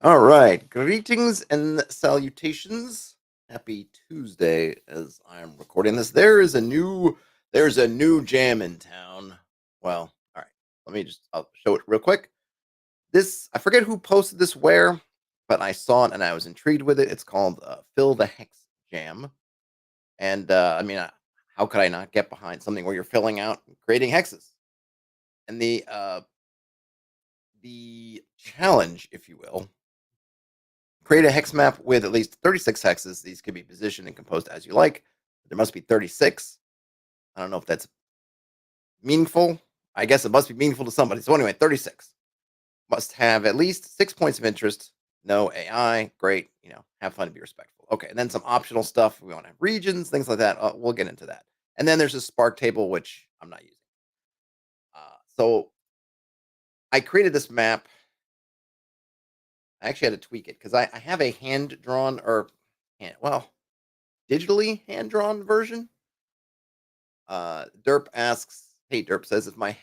All right. Greetings and salutations. Happy Tuesday as I'm recording this. There's a new jam in town. Well, all right. I'll show it real quick. This I forget who posted this where, but I saw it and I was intrigued with it. It's called Fill the Hex Jam. And how could I not get behind something where you're filling out and creating hexes? And the challenge, if you will, create a hex map with at least 36 hexes. These can be positioned and composed as you like. There must be 36. I don't know if that's meaningful. I guess it must be meaningful to somebody. So anyway, 36 must have at least 6 points of interest. No AI. Great. Have fun and be respectful. Okay. And then some optional stuff. We want to have regions, things like that. We'll get into that. And then there's a Spark table, which I'm not using. So I created this map. I actually had to tweak it because I have a hand drawn well, digitally hand drawn version. Derp asks, hey, Derp says, is my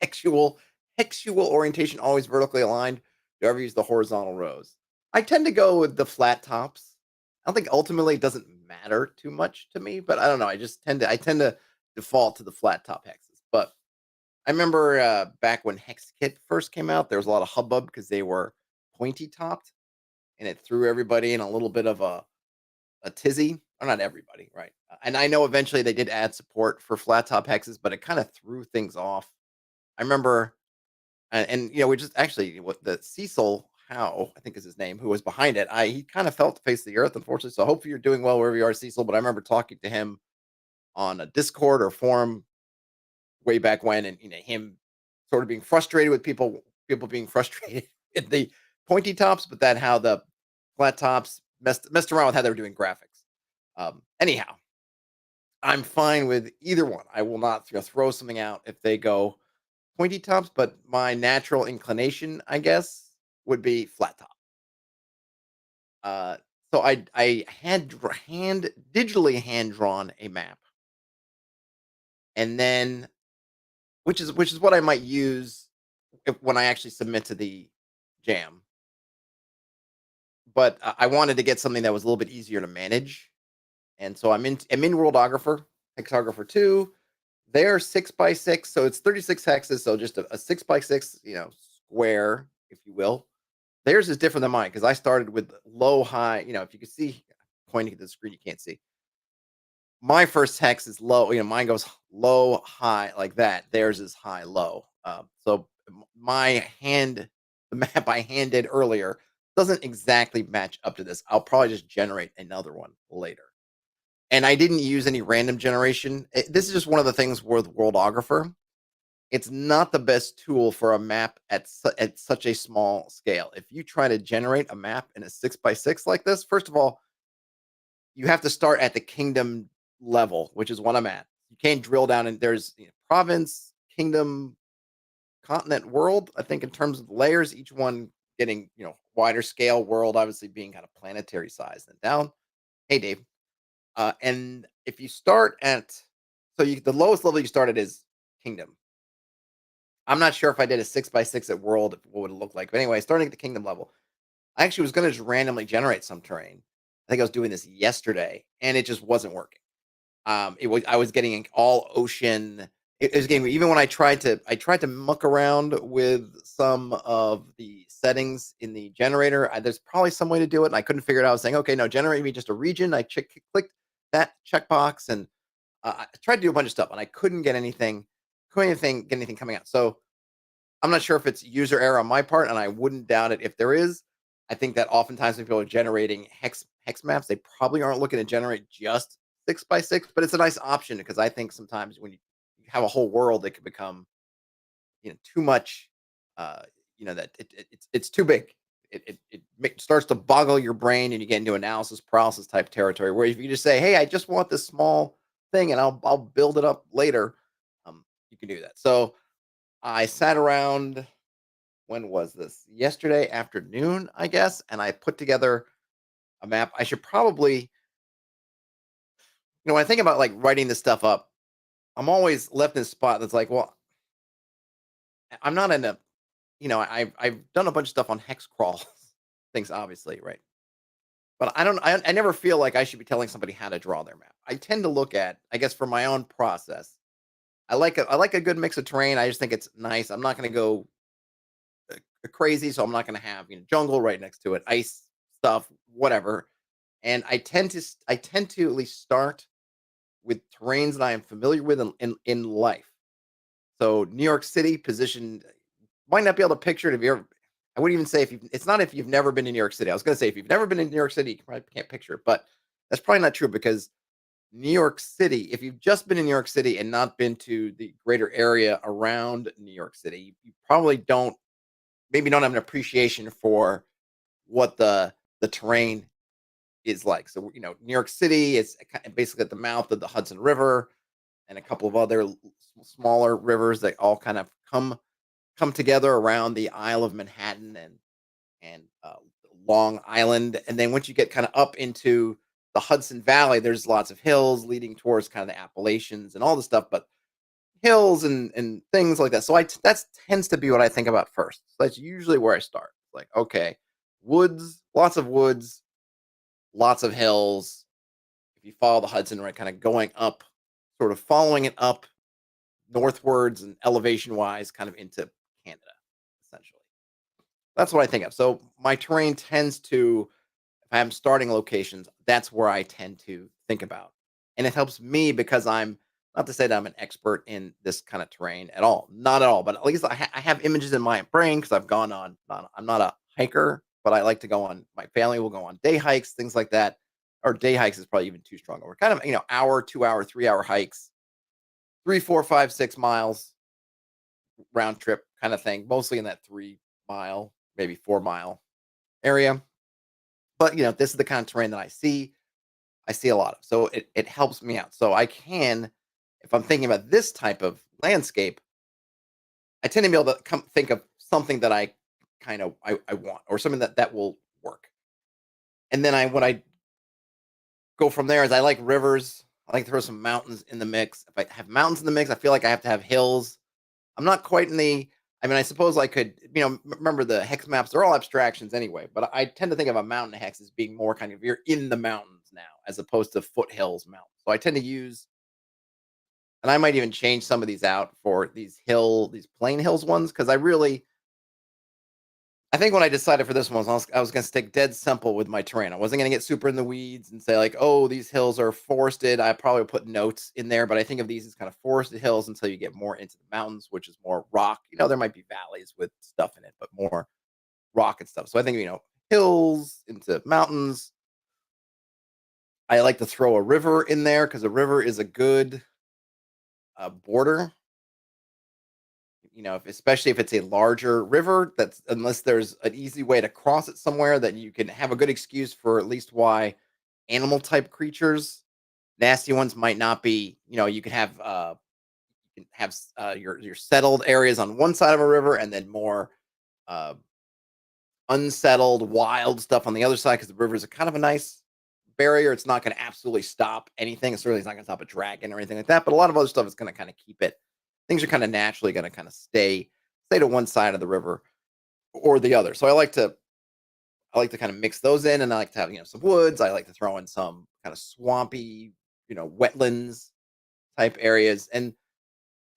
hexual hexual orientation always vertically aligned? Do you ever use the horizontal rows? I tend to go with the flat tops. I don't think ultimately it doesn't matter too much to me, but I don't know. I tend to default to the flat top hexes. But I remember back when Hex Kit first came out, there was a lot of hubbub because they were pointy topped, and it threw everybody in a little bit of a tizzy, or not everybody, right? And I know eventually they did add support for flat top hexes, but it kind of threw things off. I remember, we just actually what the Cecil Howe, I think is his name, who was behind it. He kind of fell to face the earth, unfortunately. So hopefully you're doing well wherever you are, Cecil. But I remember talking to him on a Discord or forum way back when, and him sort of being frustrated with people being frustrated at the pointy tops, but that how the flat tops messed around with how they were doing graphics. Anyhow, I'm fine with either one. I will not throw something out if they go pointy tops, but my natural inclination, I guess, would be flat top. Uh, so I had digitally hand drawn a map, and then which is what I might use when I actually submit to the jam. But I wanted to get something that was a little bit easier to manage, and so I'm in Worldographer, Hexographer 2. They're 6 by 6, so it's 36 hexes. So just a 6 by 6, square, if you will. Theirs is different than mine because I started with low, high. If you can see, pointing at the screen, you can't see. My first hex is low. Mine goes low, high like that. Theirs is high, low. My the map I handed earlier doesn't exactly match up to this. I'll probably just generate another one later. And I didn't use any random generation. This is just one of the things with Worldographer. It's not the best tool for a map at such a small scale. If you try to generate a map in a 6 by 6 like this, first of all, you have to start at the kingdom level, which is what I'm at. You can't drill down, and there's province, kingdom, continent, world. I think in terms of layers, each one getting wider scale. World obviously being kind of planetary size. Then down. Hey, Dave. And if you start at the lowest level you start at is kingdom. I'm not sure if I did a 6 by 6 at world, what would it look like? But anyway, starting at the kingdom level, I actually was going to just randomly generate some terrain. I think I was doing this yesterday, and it just wasn't working. I was getting all ocean. It was getting even when I tried to muck around with some of the settings in the generator. There's probably some way to do it, and I couldn't figure it out. I was saying, okay, no, generate me just a region. Clicked that checkbox, and I tried to do a bunch of stuff, and I couldn't get anything coming out. So I'm not sure if it's user error on my part, and I wouldn't doubt it if there is. I think that oftentimes when people are generating hex maps, they probably aren't looking to generate just 6 by 6, but it's a nice option because I think sometimes when you have a whole world, it can become too much. That it's too big. It starts to boggle your brain, and you get into analysis paralysis type territory. Where if you just say, "Hey, I just want this small thing, and I'll build it up later," you can do that. So I sat around. When was this? Yesterday afternoon, I guess, and I put together a map. I should probably, when I think about like writing this stuff up, I'm always left in a spot that's like, well, I'm not in a, I've done a bunch of stuff on hex crawl, things, obviously, right? But I don't. I never feel like I should be telling somebody how to draw their map. I tend to look at, I guess, for my own process. I like a good mix of terrain. I just think it's nice. I'm not going to go crazy, so I'm not going to have jungle right next to it, ice stuff, whatever. And I tend to at least start with terrains that I am familiar with in life. So New York City positioned, might not be able to picture it if you ever. I wouldn't even say if you. It's not if you've never been to New York City. I was going to say if you've never been in New York City, you probably can't picture it, but that's probably not true because New York City. If you've just been in New York City and not been to the greater area around New York City, you probably don't. Maybe don't have an appreciation for what the terrain is like. So New York City is basically at the mouth of the Hudson River and a couple of other smaller rivers that all kind of come together around the Isle of Manhattan and Long Island. And then once you get kind of up into the Hudson Valley, there's lots of hills leading towards kind of the Appalachians and all the stuff, but hills and things like that. So that tends to be what I think about first. So that's usually where I start. Like, okay, woods, lots of hills. If you follow the Hudson, right, kind of going up, sort of following it up northwards and elevation wise, kind of into Canada, essentially. That's what I think of. So my terrain tends to, if I'm starting locations, that's where I tend to think about. And it helps me because I'm not to say that I'm an expert in this kind of terrain at all, not at all, but at least I have images in my brain because I've gone on. I'm not a hiker, but I like to go on. My family will go on day hikes, things like that. Or day hikes is probably even too strong. We're kind of hour, 2 hour, 3 hour hikes, 3, 4, 5, 6 miles round trip kind of thing, mostly in that 3 mile, maybe 4 mile area. But this is the kind of terrain that I see a lot of. So it helps me out. So I can, if I'm thinking about this type of landscape, I tend to be able to come think of something that I I want or something that will work. And then what I go from there is I like rivers. I like to throw some mountains in the mix. If I have mountains in the mix, I feel like I have to have hills. I'm not quite in the. I mean, I suppose I could, remember the hex maps, they're all abstractions anyway, but I tend to think of a mountain hex as being more kind of you're in the mountains now, as opposed to foothills mountains. So I tend to use, and I might even change some of these out for these plain hills ones, because I think when I decided for this one, I was going to stick dead simple with my terrain. I wasn't going to get super in the weeds and say like, oh, these hills are forested. I probably put notes in there, but I think of these as kind of forested hills until you get more into the mountains, which is more rock. There might be valleys with stuff in it, but more rock and stuff. So I think hills into mountains. I like to throw a river in there because a river is a good border. Especially if it's a larger river, that's unless there's an easy way to cross it somewhere that you can have a good excuse for at least why animal type creatures, nasty ones might not be, you can have your settled areas on one side of a river and then more uh, unsettled wild stuff on the other side because the river is a kind of a nice barrier. It's not going to absolutely stop anything. It's certainly not going to stop a dragon or anything like that. But a lot of other stuff is going to kind of keep it. Things are kind of naturally going to kind of stay to one side of the river or the other. So I like to kind of mix those in, and I like to have some woods. I like to throw in some kind of swampy, wetlands type areas, and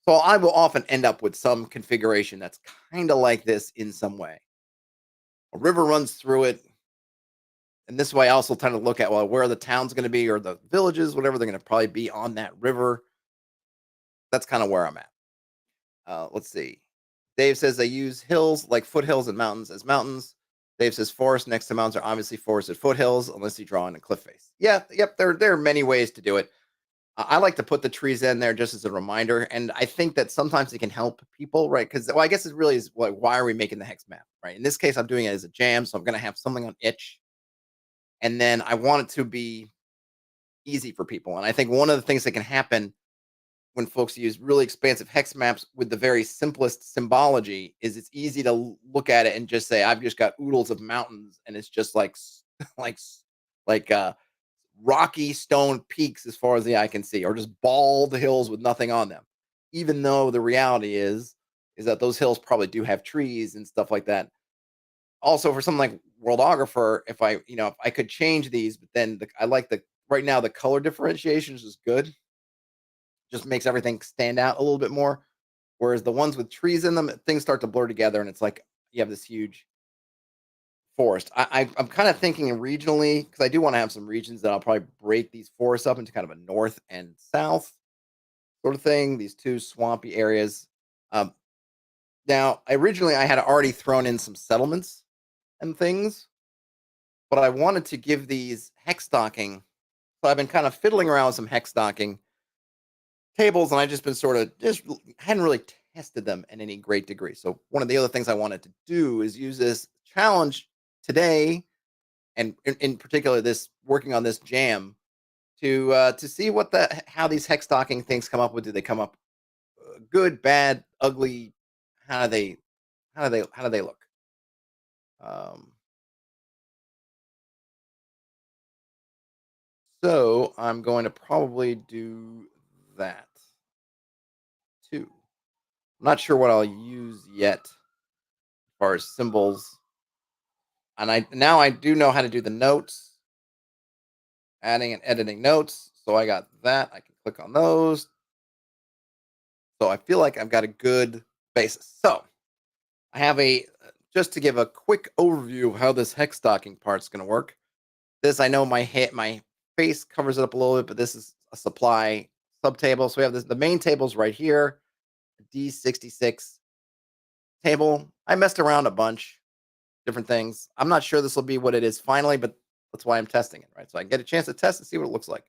so I will often end up with some configuration that's kind of like this in some way. A river runs through it, and this way I also tend to look at, well, where are the towns going to be or the villages, whatever they're going to probably be on that river. That's kind of where I'm at. Let's see. Dave says they use hills like foothills and mountains as mountains. Dave says forest next to mountains are obviously forested foothills unless you draw in a cliff face. Yeah, yep. There are many ways to do it. I like to put the trees in there just as a reminder, and I think that sometimes it can help people, right? Because I guess it really is like, why are we making the hex map, right? In this case, I'm doing it as a jam, so I'm going to have something on itch, and then I want it to be easy for people. And I think one of the things that can happen when folks use really expansive hex maps with the very simplest symbology is it's easy to look at it and just say I've just got oodles of mountains and it's just like like like rocky stone peaks as far as the eye can see, or just bald hills with nothing on them, even though the reality is that those hills probably do have trees and stuff like that. Also, for something like worldographer, if I, if I could change these, but then I like the right now the color differentiations is good. Just makes everything stand out a little bit more. Whereas the ones with trees in them, things start to blur together, and it's like you have this huge forest. I'm kind of thinking regionally because I do want to have some regions that I'll probably break these forests up into kind of a north and south sort of thing. These two swampy areas. Um, Now, originally, I had already thrown in some settlements and things, but I wanted to give these hex stocking. So I've been kind of fiddling around with some hex stocking tables, and I just been sort of just hadn't really tested them in any great degree. So one of the other things I wanted to do is use this challenge today, and in particular, this working on this jam to see what how these hex stocking things come up with. Do they come up good, bad, ugly? How do they how do they look? Um, so I'm going to probably do that too. I'm not sure what I'll use yet as far as symbols. And I now I do know how to do the notes, adding and editing notes. So I got that. I can click on those. So I feel like I've got a good basis. So I have just to give a quick overview of how this hex stocking part's going to work. This I know my face covers it up a little bit, but this is a supply subtable. So we have the main tables right here, D66 table. I messed around a bunch, different things. I'm not sure this will be what it is finally, but that's why I'm testing it, right? So I get a chance to test and see what it looks like.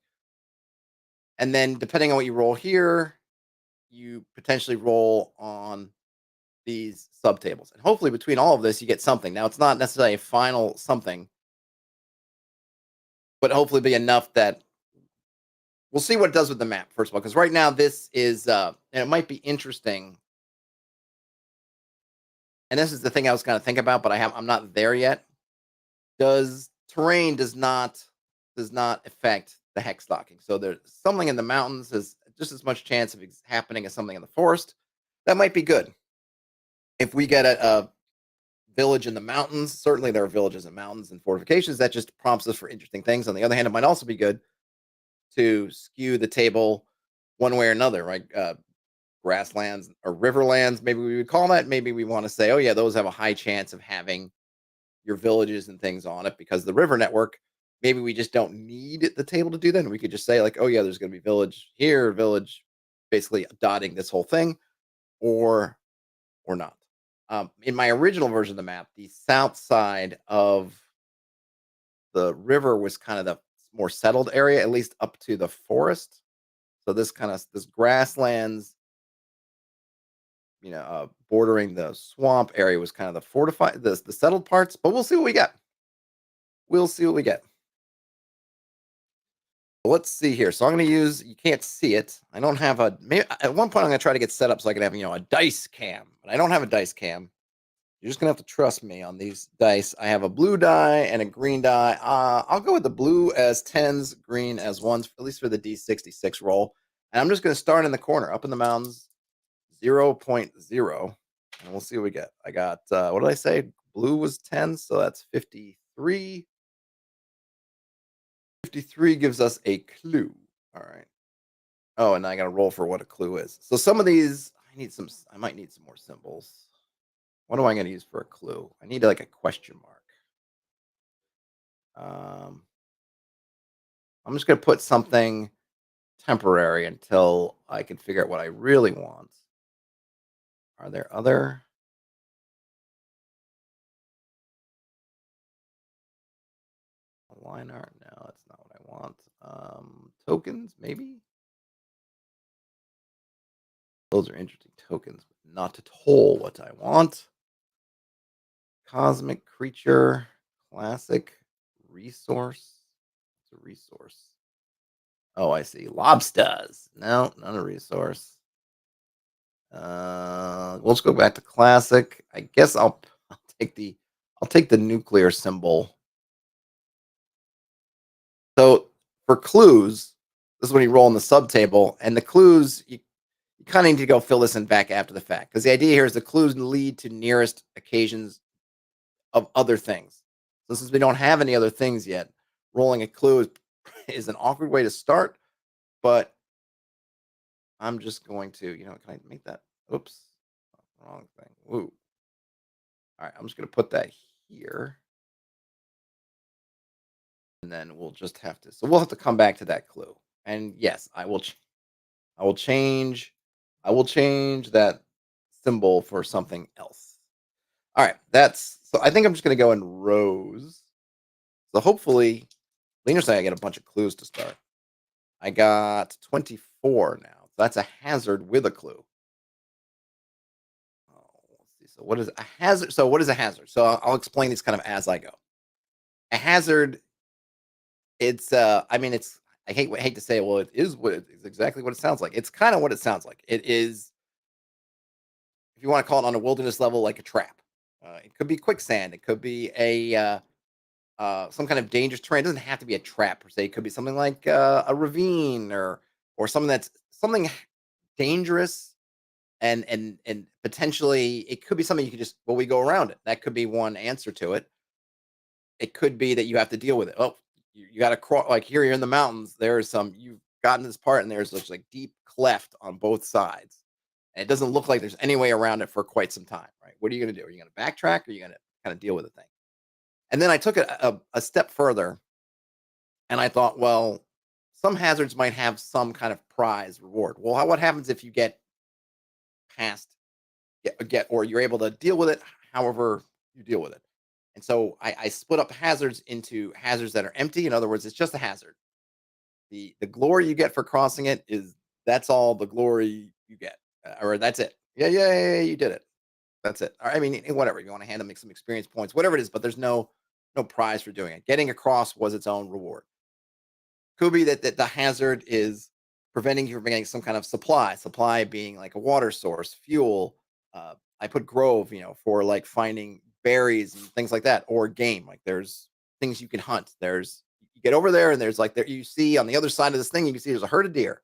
And then depending on what you roll here, you potentially roll on these subtables. And hopefully between all of this, you get something. Now it's not necessarily a final something, but hopefully be enough that we'll see what it does with the map, first of all. Because right now this is and it might be interesting. And this is the thing I was going to think about, but I'm not there yet. Does terrain does not affect the hex stocking. So there's something in the mountains has just as much chance of happening as something in the forest. That might be good. If we get a village in the mountains, certainly there are villages and mountains and fortifications. That just prompts us for interesting things. On the other hand, it might also be good to skew the table one way or another, right? Grasslands or riverlands, maybe we would call that. Maybe we want to say, oh yeah, those have a high chance of having your villages and things on it because the river network, maybe we just don't need the table to do that. And we could just say, like, oh, yeah, there's going to be village here, village basically dotting this whole thing, or not. In my original version of the map, the south side of the river was kind of the more settled area, at least up to the forest. So this grasslands, bordering the swamp area was kind of the fortified, the settled parts. But we'll see what we get. We'll see what we get. Let's see here. So I'm going to use, you can't see it. I don't have maybe at one point I'm going to try to get set up so I can have, a dice cam, but I don't have a dice cam. You're just going to have to trust me on these dice. I have a blue die and a green die. I'll go with the blue as tens, green as ones, at least for the D66 roll. And I'm just going to start in the corner, up in the mountains, 0.0. And we'll see what we get. I got, what did I say? Blue was 10, so that's 53. 53 gives us a clue. All right. Oh, and I got to roll for what a clue is. So some of these, I might need some more symbols. What am I going to use for a clue? I need like a question mark. I'm just going to put something temporary until I can figure out what I really want. Are there other? Line art? No, that's not what I want. Tokens, maybe? Those are interesting tokens, but not at all what I want. Cosmic creature, classic resource. It's a resource. Oh, I see. Lobsters. No, not a resource. Let's go back to classic. I guess I'll take the nuclear symbol. So for clues, this is when you roll in the subtable, and the clues you kind of need to go fill this in back after the fact because the idea here is the clues lead to nearest occasions of other things. So since we don't have any other things yet, rolling a clue is an awkward way to start, but I'm just going to, can I make that? Oops, wrong thing. Ooh. All right, I'm just going to put that here, and then we'll just have to. So we'll have to come back to that clue. And yes, I will change. I will change that symbol for something else. All right, that's so. I think I'm just going to go in rows. So hopefully, Lena saying I get a bunch of clues to start. I got 24 now. So that's a hazard with a clue. Oh, let's see. So what is a hazard? So what is a hazard? So I'll explain these kind of as I go. A hazard, it's I mean it's I hate to say it, well, it is what it's exactly what it sounds like. It's kind of what it sounds like. It is, if you want to call it on a wilderness level, like a trap. It could be quicksand. It could be some kind of dangerous terrain. It doesn't have to be a trap per se. It could be something like a ravine or something that's something dangerous and potentially it could be something you could just, well, we go around it. That could be one answer to it. It could be that you have to deal with it. Oh, you got to crawl, like here you're in the mountains. There's some, you've gotten this part and there's this like deep cleft on both sides. And it doesn't look like there's any way around it for quite some time, right? What are you going to do? Are you going to backtrack or are you going to kind of deal with the thing? And then I took it a step further and I thought, well, some hazards might have some kind of prize reward. Well, what happens if you get past, get or you're able to deal with it however you deal with it? And so I split up hazards into hazards that are empty. In other words, it's just a hazard. The glory you get for crossing it is, that's all the glory you get, or that's it. Yeah, yeah, yeah, yeah, you did it. That's it. Or, I mean, whatever you want to hand them, make some experience points, whatever it is. But there's no prize for doing it. Getting across was its own reward. Could be that the hazard is preventing you from getting some kind of supply being like a water source, fuel. I put grove, for like finding berries and things like that, or game. Like there's things you can hunt. There's, you get over there and there's like, there you see on the other side of this thing, you can see there's a herd of deer.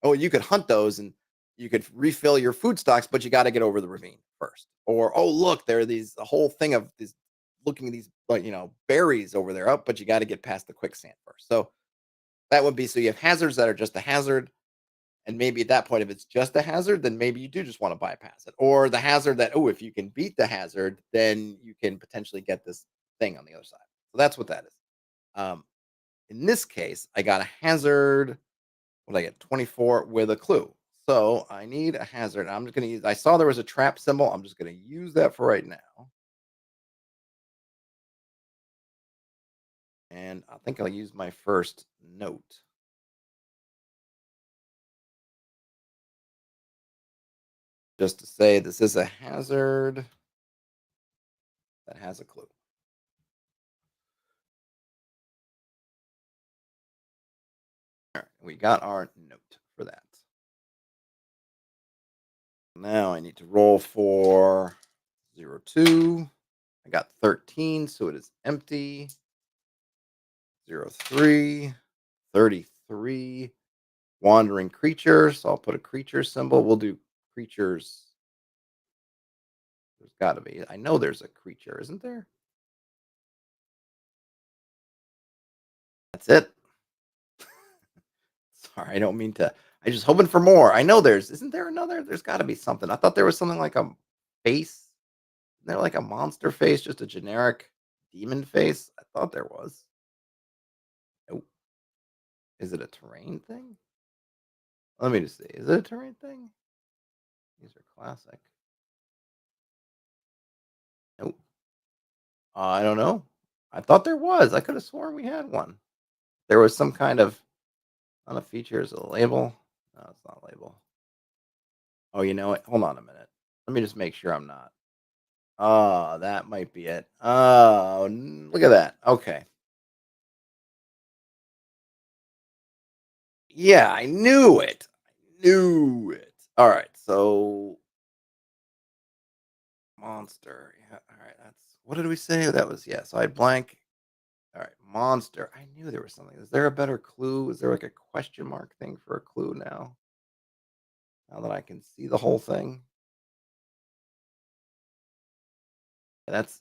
Oh, you could hunt those and you could refill your food stocks, but you got to get over the ravine first. Or, oh, look, there are these, a whole thing of these, looking at these, like, berries over there. Up, but you got to get past the quicksand first. So that would be, so you have hazards that are just a hazard. And maybe at that point, if it's just a hazard, then maybe you do just want to bypass it. Or the hazard that, oh, if you can beat the hazard, then you can potentially get this thing on the other side. So that's what that is. Um, in this case, I got a hazard. What did I get? 24 with a clue. So I need a hazard. I'm just going to use, I saw there was a trap symbol. I'm just going to use that for right now. And I think I'll use my first note. Just to say this is a hazard that has a clue. All right, we got our note for that. Now I need to roll for 02. I got 13, so it is empty. 03, 33. Wandering creature, so I'll put a creature symbol. We'll do creatures. There's got to be. I know there's a creature, isn't there? That's it. Sorry, I don't mean to. I just hoping for more. I know there's. Isn't there another? There's got to be something. I thought there was something like a face. Isn't there like a monster face, just a generic demon face? I thought there was. Nope. Is it a terrain thing? Let me just see. Is it a terrain thing? These are classic. Nope. I don't know. I thought there was. I could have sworn we had one. There was some kind of, on a feature. Is it a label? No, it's not a label. Oh, you know what? Hold on a minute. Let me just make sure I'm not. Oh, that might be it. Oh, look at that. Okay. Yeah, I knew it. I knew it. All right. So, monster. Yeah. All right. That's, what did we say? That was, yeah. So I had blank. All right. Monster. I knew there was something. Is there a better clue? Is there like a question mark thing for a clue now? Now that I can see the whole thing? That's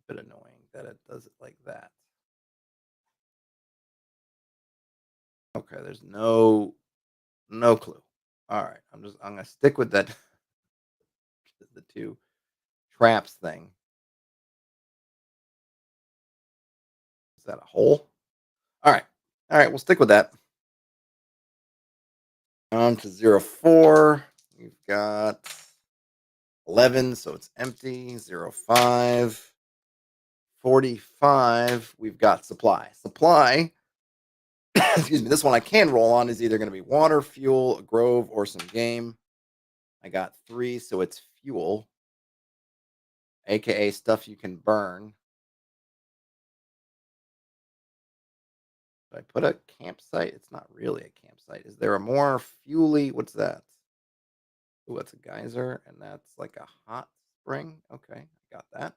a bit annoying. that it does it like that. Okay, there's no clue. All right, I'm gonna stick with that the two traps thing. Is that a hole? All right. All right, we'll stick with that. On to 0, 4. We've got 11, so it's empty. 0, 5. 45. We've got supply. Supply, excuse me, this one I can roll on is either going to be water, fuel, a grove, or some game. I got 3, so it's fuel, aka stuff you can burn. Do I put a campsite? It's not really a campsite. Is there a more fuely? What's that? Oh, that's a geyser, and that's like a hot spring. Okay, I got that.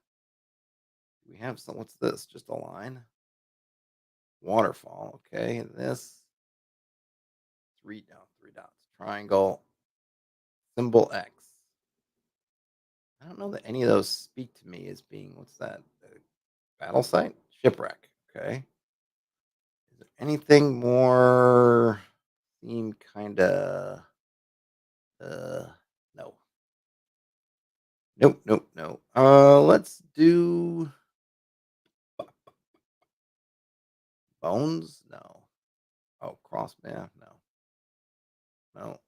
We have some. What's this? Just a line. Waterfall. Okay, this 3 dots. Triangle. Symbol X. I don't know that any of those speak to me as being what's that? Battle site? Shipwreck. Okay. Is there anything more seem kinda uh no. Nope, nope, no. Let's do bones? No. Oh, cross, yeah, no. No.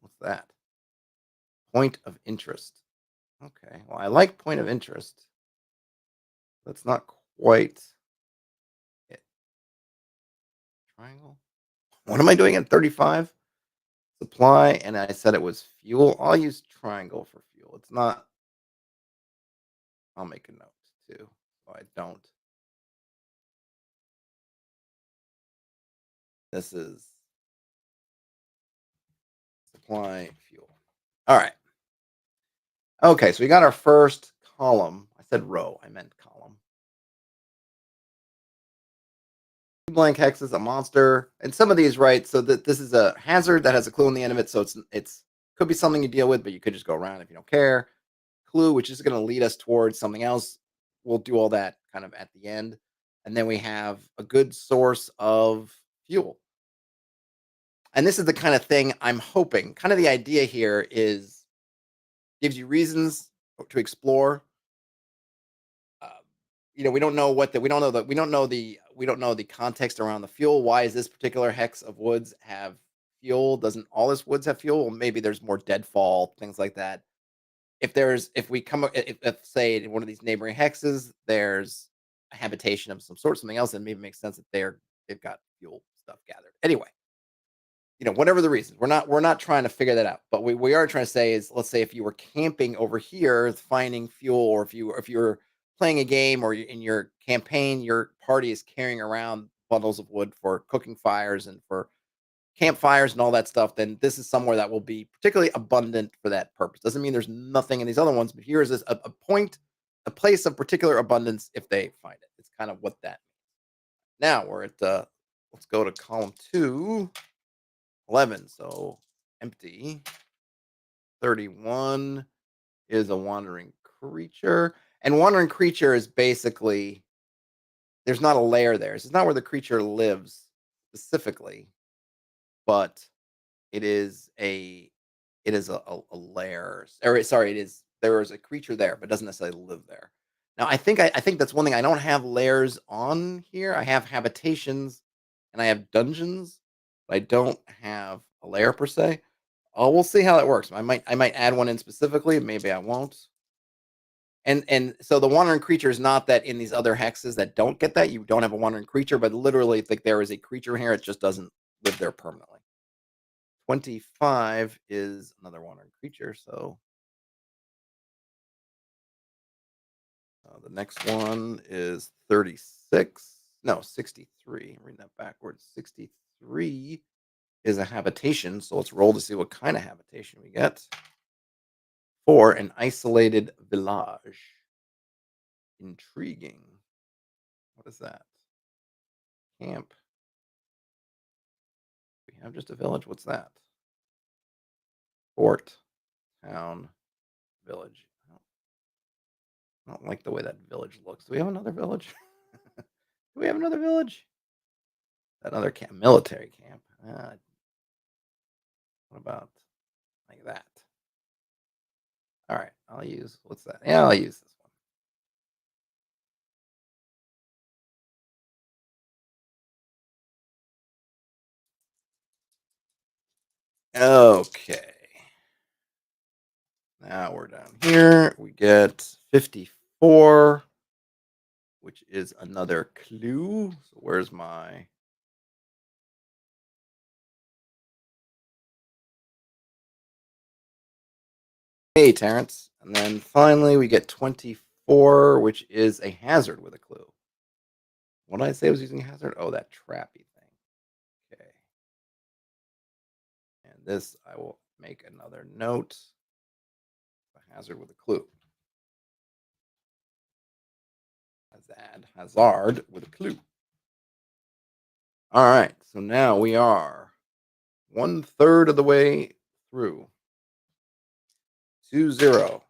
What's that? Point of interest. Okay. Well, I like point of interest. That's not quite it. Triangle. What am I doing at 35? Supply, and I said it was fuel. I'll use triangle for fuel. It's not. I'll make a note too. So I don't. This is supply fuel. All right. Okay, so we got our first column. I said row. I meant column. Blank hexes, a monster, and some of these, right? So that this is a hazard that has a clue on the end of it. So it's could be something you deal with, but you could just go around if you don't care. Clue, which is going to lead us towards something else. We'll do all that kind of at the end, and then we have a good source of fuel. And this is the kind of thing I'm hoping. Kind of the idea here is gives you reasons to explore. Uh, we don't know what the we don't know the context around the fuel. Why is this particular hex of woods have fuel? Doesn't all this woods have fuel? Well, maybe there's more deadfall, things like that. If we come if say in one of these neighboring hexes, there's a habitation of some sort, something else, and maybe makes sense that they've got fuel stuff gathered. Anyway, whatever the reasons, we're not trying to figure that out. But we are trying to say is, let's say if you were camping over here, finding fuel, or if you're playing a game, or in your campaign, your party is carrying around bundles of wood for cooking fires and for campfires and all that stuff, then this is somewhere that will be particularly abundant for that purpose. Doesn't mean there's nothing in these other ones, but here is a point, a place of particular abundance if they find it. It's kind of what that means. Now we're at let's go to column 2. 11, so empty. 31 is a wandering creature. And wandering creature is basically there's not a lair there. It's not where the creature lives specifically, but it is a lair. Or sorry, it is there is a creature there, but doesn't necessarily live there. Now, I think that's one thing. I don't have lairs on here. I have habitations and I have dungeons, but I don't have a lair per se. Oh, we'll see how that works. I might add one in specifically. Maybe I won't. And so the wandering creature is not that in these other hexes that don't get that you don't have a wandering creature, but literally like there is a creature here. It just doesn't live there permanently. 25 is another wandering creature. So the next one is 36. No, 63. I'm reading that backwards. 63 is a habitation. So let's roll to see what kind of habitation we get. For an isolated village. Intriguing. What is that? Camp. We have just a village. What's that? Fort. Town. Village. I don't like the way that village looks. Do we have another village? Do we have another village? Another camp, military camp. What about like that? All right, I'll use what's that? Yeah, I'll use this one. Okay. Now we're down here. We get 54, which is another clue. So where's my Hey, Terrence. And then finally we get 24, which is a hazard with a clue. What did I say I was using hazard? Oh, that trappy thing. Okay. And this I will make another note. A hazard with a clue. Hazard with a clue. All right. So now we are 1/3 of the way through. 2-0.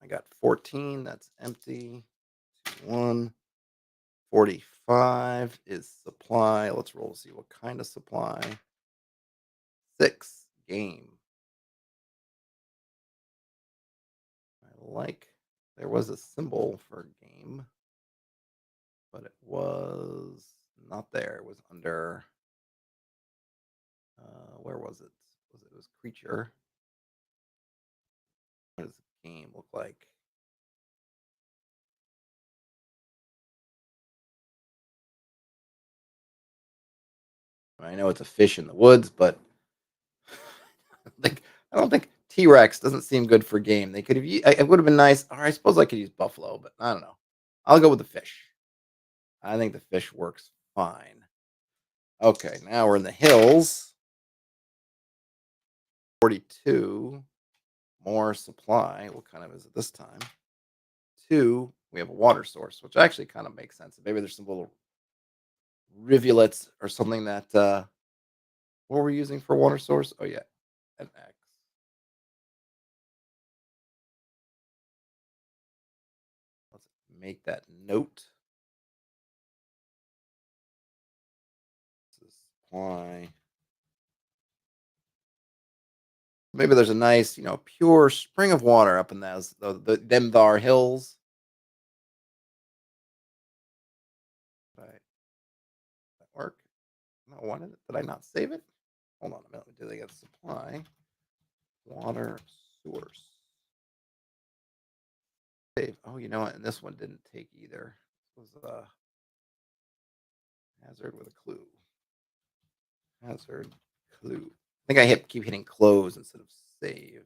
I got 14. That's empty. 1. 45 is supply. Let's roll to see what kind of supply. 6 game. I like there was a symbol for game, but it was not there. It was under where was it? It was creature. What does the game look like? I know it's a fish in the woods, but like I don't think T-Rex doesn't seem good for game. They could have it would have been nice. Or I suppose I could use buffalo, but I don't know. I'll go with the fish. I think the fish works fine. Okay, now we're in the hills. 42. More supply. What kind of is it this time? 2. We have a water source, which actually kind of makes sense. Maybe there's some little rivulets or something that what were we using for water source? Oh yeah, an X. Let's make that note. Supply. Maybe there's a nice, pure spring of water up in those them thar hills. Right. That work? No, why did I not save it? Hold on a minute. Did I get supply? Water source. Save. Oh, you know what? And this one didn't take either. This was a hazard with a clue. Hazard clue. I think I keep hitting close instead of save.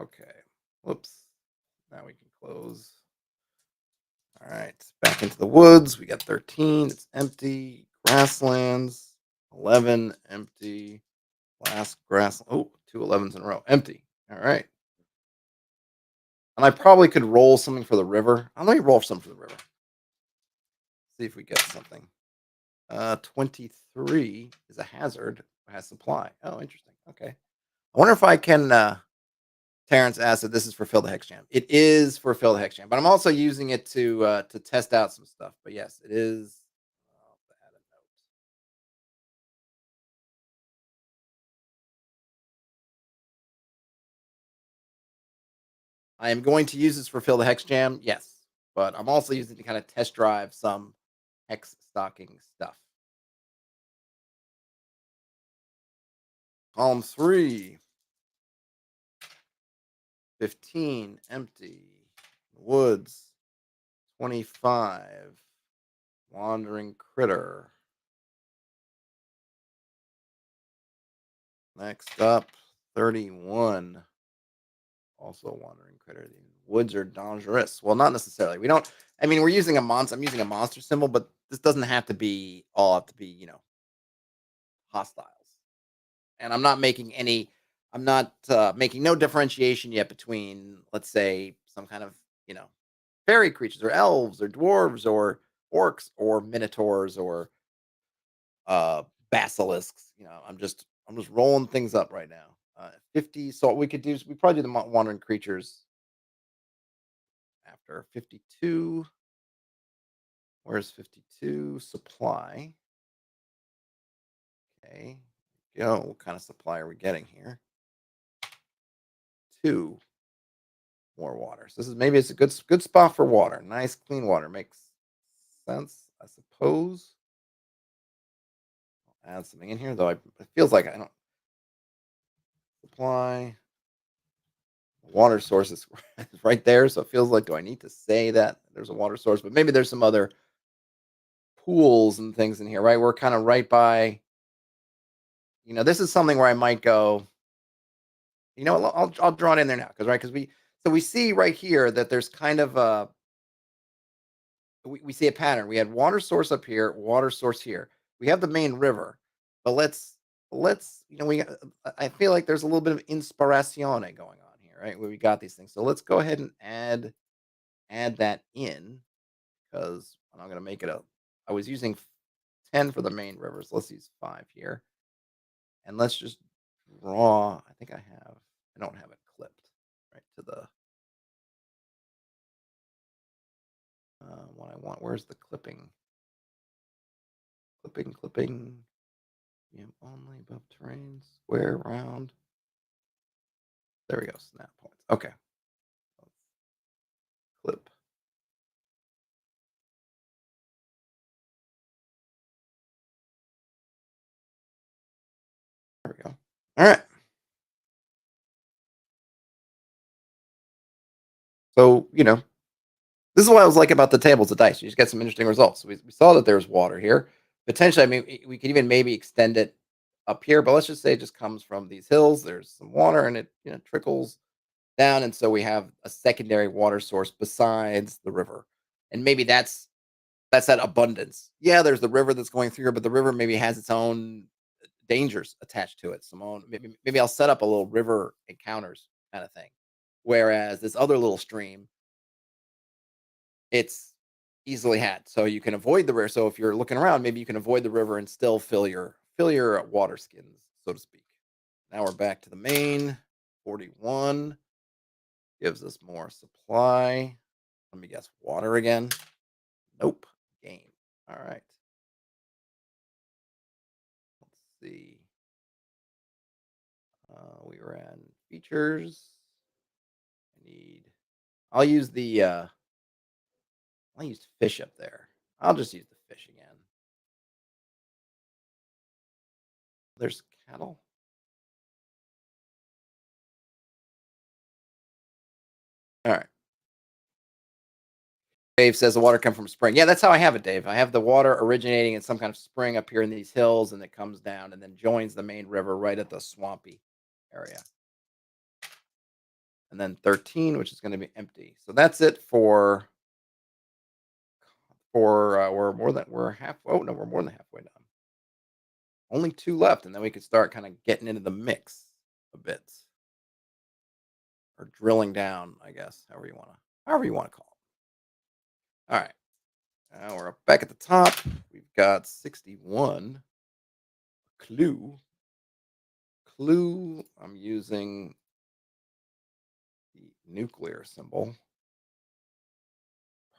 Okay. Whoops. Now we can close. All right. Back into the woods. We got 13. It's empty. Grasslands. 11. Empty. Last grass. Oh, 2 11s in a row. Empty. All right. And I probably could roll something for the river. Let me roll something for the river. See if we get something. 23 is a hazard. Has supply. Oh, interesting. Okay. I wonder if I can. Terrence asked if this is for Fill the Hex Jam. It is for Fill the Hex Jam, but I'm also using it to test out some stuff. But yes, it is. Add a note. I am going to use this for Fill the Hex Jam. Yes, but I'm also using it to kind of test drive some hex stocking stuff. Column 3. 15 empty. Woods. 25. Wandering critter. Next up, 31. Also wandering critter. The woods are dangerous. Well, not necessarily. We don't. I mean, we're using a monster. I'm using a monster symbol, but this doesn't have to be all have to be hostiles. And I'm not making any. I'm not making no differentiation yet between, let's say, some kind of fairy creatures or elves or dwarves or orcs or minotaurs or uh basilisks. I'm just rolling things up right now. 50. So we could do. We probably do the wandering creatures after? 52. Where's 52? Supply. Okay. Go. What kind of supply are we getting here? 2 more water. So this is maybe it's a good spot for water. Nice clean water makes sense, I suppose. I'll add something in here, though. It feels like I don't supply water source is right there. So it feels like, do I need to say that there's a water source? But maybe there's some other pools and things in here, right? We're kind of right by. This is something where I might go. I'll draw it in there now because we see right here that there's kind of a we see a pattern. We had water source up here, water source here. We have the main river, but let's I feel like there's a little bit of inspirazione going on here, right? Where we got these things. So let's go ahead and add that in because I'm going to make it a. I was using 10 for the main rivers. Let's use 5 here, and let's just draw. I think I have. I don't have it clipped right to the what I want. Where's the clipping? Clipping. Only above terrain, square, round. There we go. Snap points. Okay. Clip. There we go. All right. So, this is what I was like about the tables of dice. You just get some interesting results. We saw that there's water here. Potentially, I mean, we could even maybe extend it up here, but let's just say it just comes from these hills. There's some water and it, trickles down. And so we have a secondary water source besides the river. And maybe that's that abundance. Yeah, there's the river that's going through here, but the river maybe has its own dangers attached to it. Simone, maybe I'll set up a little river encounters kind of thing. Whereas this other little stream, it's easily had, so you can avoid the river. So if you're looking around, maybe you can avoid the river and still fill your water skins, so to speak. Now we're back to the main. 41 gives us more supply. Let me guess, water again. Nope. Game. All right. Let's see. We ran features. I need. I'll use the. I'll use fish up there. I'll just use the fish again. There's cattle. All right. Dave says the water comes from a spring. Yeah, that's how I have it, Dave. I have the water originating in some kind of spring up here in these hills, and it comes down and then joins the main river right at the swampy area. And then 13, which is going to be empty. So that's it for we're half. Oh no, we're more than halfway done. Only 2 left, and then we could start kind of getting into the mix a bit, or drilling down, I guess, however you want to call it. All right, now we're back at the top. We've got 61 clue. I'm using the nuclear symbol.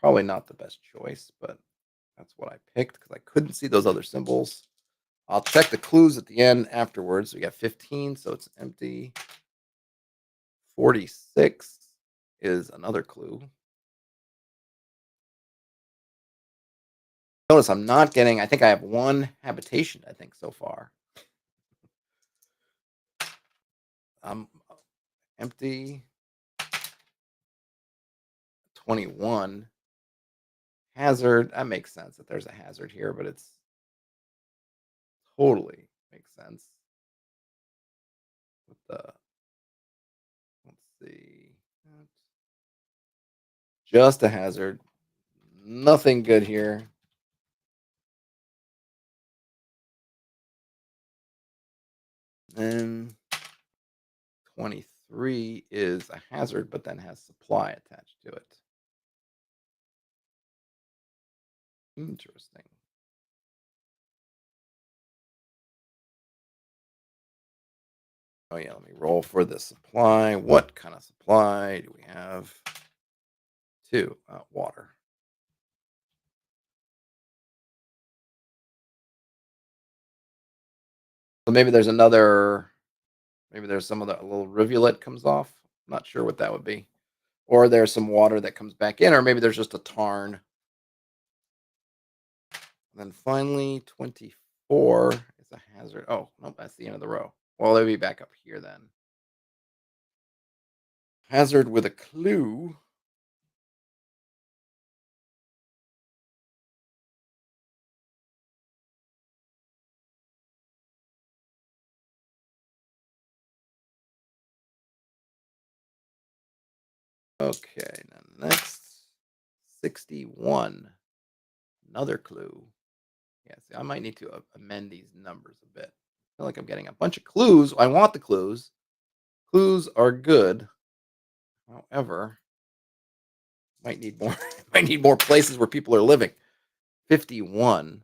Probably not the best choice, but that's what I picked because I couldn't see those other symbols. I'll check the clues at the end afterwards. We got 15, so it's empty. 46 is another clue. Notice I'm not getting, I think I have 1 habitation, I think, so far. Empty. 21. Hazard. That makes sense that there's a hazard here, but it's totally makes sense. With the, let's see. Just a hazard. Nothing good here. And 23 is a hazard, but then has supply attached to it. Interesting. Oh yeah, let me roll for the supply. What kind of supply do we have? 22, water. So maybe there's another, maybe there's some of the little rivulet comes off. Not sure what that would be. Or there's some water that comes back in, or maybe there's just a tarn. And then finally, 24 is a hazard. Oh, nope, that's the end of the row. Well, they'll be back up here then. Hazard with a clue. Okay, now next 61. Another clue. Yeah, see, I might need to amend these numbers a bit. I feel like I'm getting a bunch of clues. I want the clues. Clues are good. However, might need more. Might need more places where people are living. 51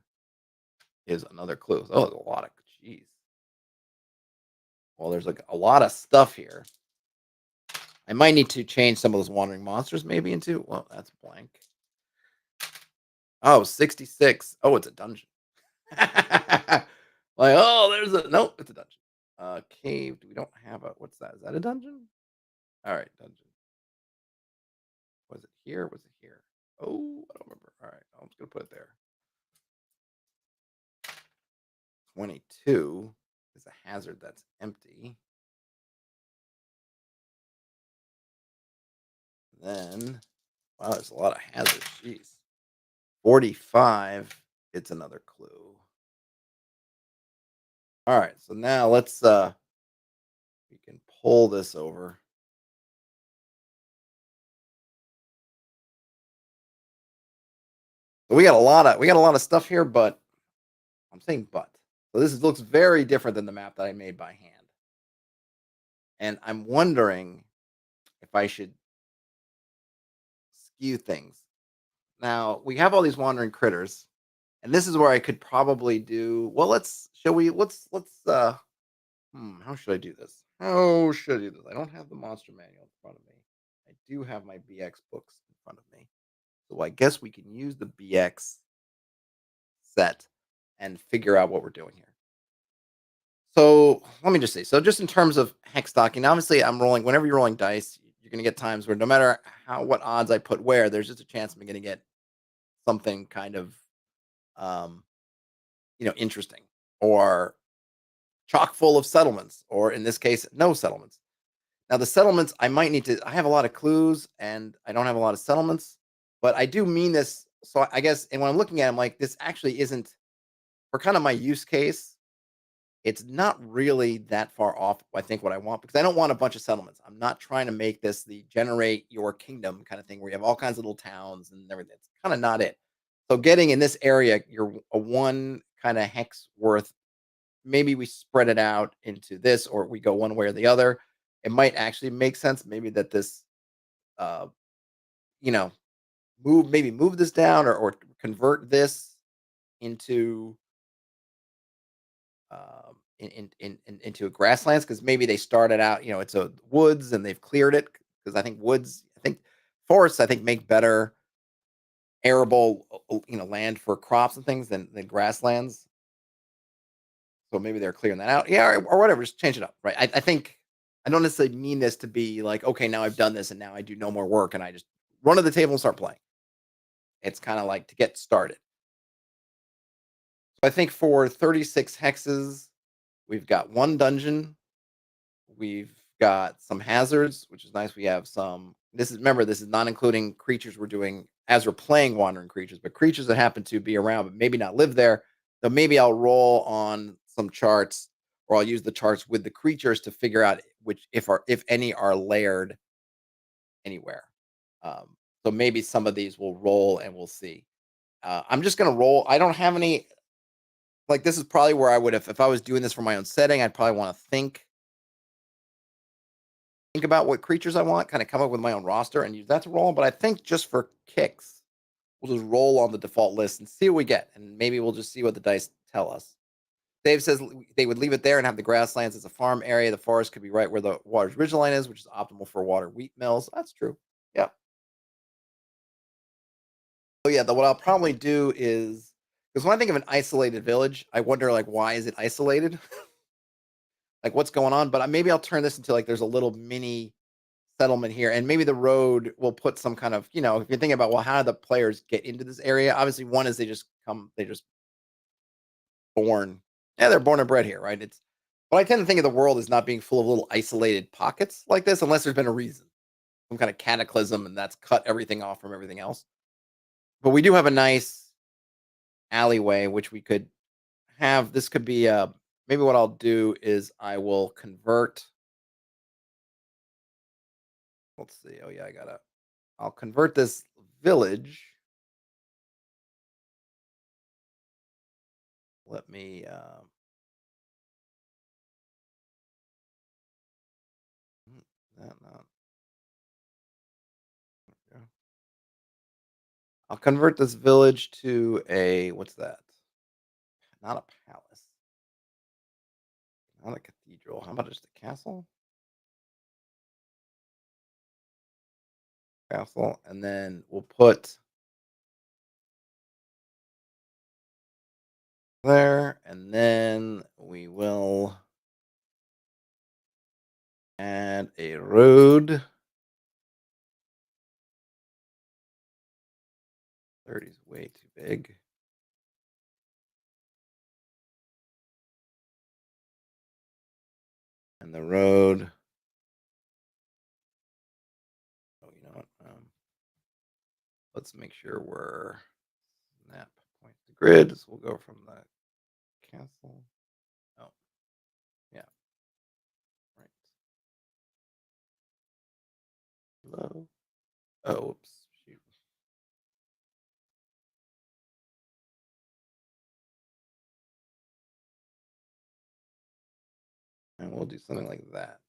is another clue. Oh, there's a lot of jeez. Well, there's like a lot of stuff here. I might need to change some of those wandering monsters maybe into. Well, that's blank. Oh, 66. Oh, it's a dungeon. Like, oh, there's a nope, it's a dungeon. Caved. We don't have a what's that? Is that a dungeon? All right, dungeon. Was it here? Was it here? Oh, I don't remember. All right, I'm just gonna put it there. 22 is a hazard that's empty. Then, wow, there's a lot of hazards. Jeez. 45, it's another clue. All right, so now let's we can pull this over. We got a lot of stuff here, but I'm saying but. So looks very different than the map that I made by hand. And I'm wondering if I should skew things. Now, we have all these wandering critters, and this is where I could probably do well, how should I do this? How should I do this? I don't have the monster manual in front of me. I do have my BX books in front of me. So I guess we can use the BX set and figure out what we're doing here. So let me just say, so just in terms of hex stocking, obviously I'm rolling whenever you're rolling dice, you're gonna get times where no matter what odds I put where, there's just a chance I'm gonna get something kind of um, interesting or chock full of settlements, or in this case, no settlements. Now the settlements I might need to I have a lot of clues and I don't have a lot of settlements, but I do mean this. So I guess and when I'm looking at it, I'm like, this actually isn't for kind of my use case. It's not really that far off, I think, what I want because I don't want a bunch of settlements. I'm not trying to make this the generate your kingdom kind of thing where you have all kinds of little towns and everything. It's kind of not it. So getting in this area, you're a one kind of hex worth. Maybe we spread it out into this, or we go one way or the other. It might actually make sense. Maybe that this, uh, you know, move this down or convert this into into a grasslands because maybe they started out, it's a woods and they've cleared it because I think forests, I think make better arable, land for crops and things than grasslands. So maybe they're clearing that out, yeah, or whatever. Just change it up, right? I think I don't necessarily mean this to be like, okay, now I've done this and now I do no more work and I just run to the table and start playing. It's kind of like to get started. So I think for 36 hexes, we've got one dungeon. We've got some hazards, which is nice. We have some. This is not including creatures we're doing as we're playing wandering creatures, but creatures that happen to be around but maybe not live there. So maybe I'll roll on some charts, or I'll use the charts with the creatures to figure out which, if any, are layered anywhere. So maybe some of these will roll, and we'll see. I'm just gonna roll. I don't have any. Like this is probably where I would have if I was doing this for my own setting. I'd probably want to think about what creatures I want, kind of come up with my own roster and use that to roll. But I think just for kicks, we'll just roll on the default list and see what we get. And maybe we'll just see what the dice tell us. Dave says they would leave it there and have the grasslands as a farm area. The forest could be right where the water's ridgeline is, which is optimal for water wheat mills. That's true. Yeah. yeah, what I'll probably do is because when I think of an isolated village, I wonder like why is it isolated? Like what's going on? But maybe I'll turn this into like there's a little mini settlement here, and maybe the road will put some kind of if you're thinking about well, how do the players get into this area? Obviously, one is they just born, yeah, they're born and bred here, right? But I tend to think of the world as not being full of little isolated pockets like this, unless there's been a reason, some kind of cataclysm, and that's cut everything off from everything else. But we do have a nice alleyway, which we could have. This could be maybe what I'll do is I will convert. Let's see. Oh yeah, I'll convert this village. Let me no. Yeah. I'll convert this village to a what's that? Not a palace, not a cathedral. How about just a castle? Castle, and then we'll put there, and then we will add a road. 30 is way too big. And the road. Oh, you know what? Let's make sure we're snap point to grid. So we'll go from the castle. Oh, yeah. Right. Hello. Oh, whoops. Shoot. And we'll do something like that.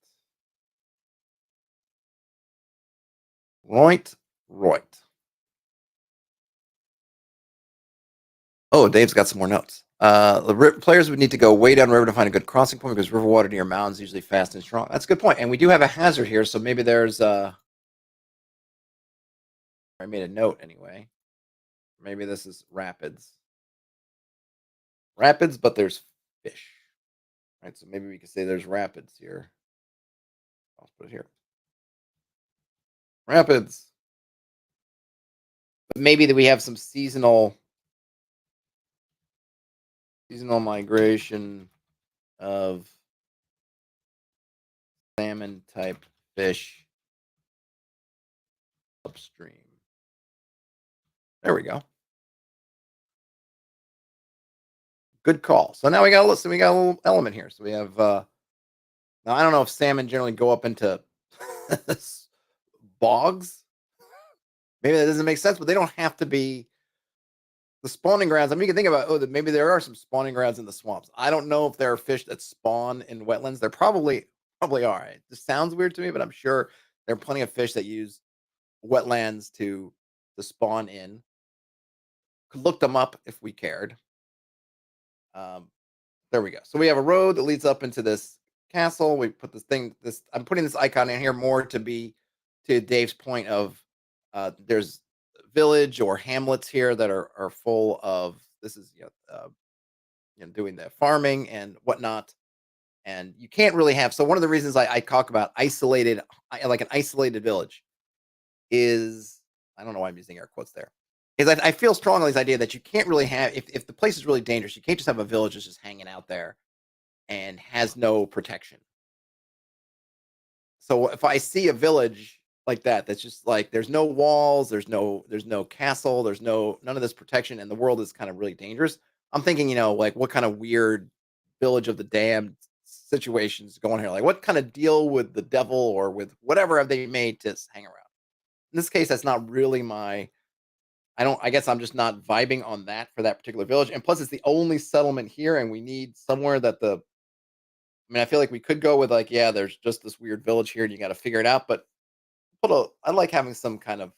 Right. Right. Oh, Dave's got some more notes. Players would need to go way down river to find a good crossing point because river water near mountains is usually fast and strong. That's a good point. And we do have a hazard here, so maybe there's I made a note anyway. Maybe this is rapids. Rapids, but there's fish. Right, so maybe we could say there's rapids here. I'll put it here. Rapids. But maybe that we have some seasonal migration of salmon type fish upstream. There we go. Good call. So now we got a little element here. So we have now I don't know if salmon generally go up into bogs. Maybe that doesn't make sense, but they don't have to be the spawning grounds. I mean, you can think about maybe there are some spawning grounds in the swamps. I don't know if there are fish that spawn in wetlands. There probably are. It just sounds weird to me, but I'm sure there are plenty of fish that use wetlands to spawn in. Could look them up if we cared. Um, there we go. So we have a road that leads up into this castle. We put I'm putting this icon in here more to be to Dave's point of there's village or hamlets here that are full of this is doing the farming and whatnot. And you can't really have so one of the reasons I talk about like an isolated village is I don't know why I'm using air quotes there. Is I feel strongly this idea that you can't really have if the place is really dangerous, you can't just have a village that's just hanging out there and has no protection. So if I see a village like that, that's just like there's no walls, there's no castle, there's none of this protection, and the world is kind of really dangerous. I'm thinking, like what kind of weird village of the damned situations going here? Like what kind of deal with the devil or with whatever have they made to hang around? In this case, that's not really my I guess I'm just not vibing on that for that particular village. And plus it's the only settlement here, and we need somewhere that I mean, I feel like we could go with like, yeah, there's just this weird village here and you got to figure it out. But I like having some kind of,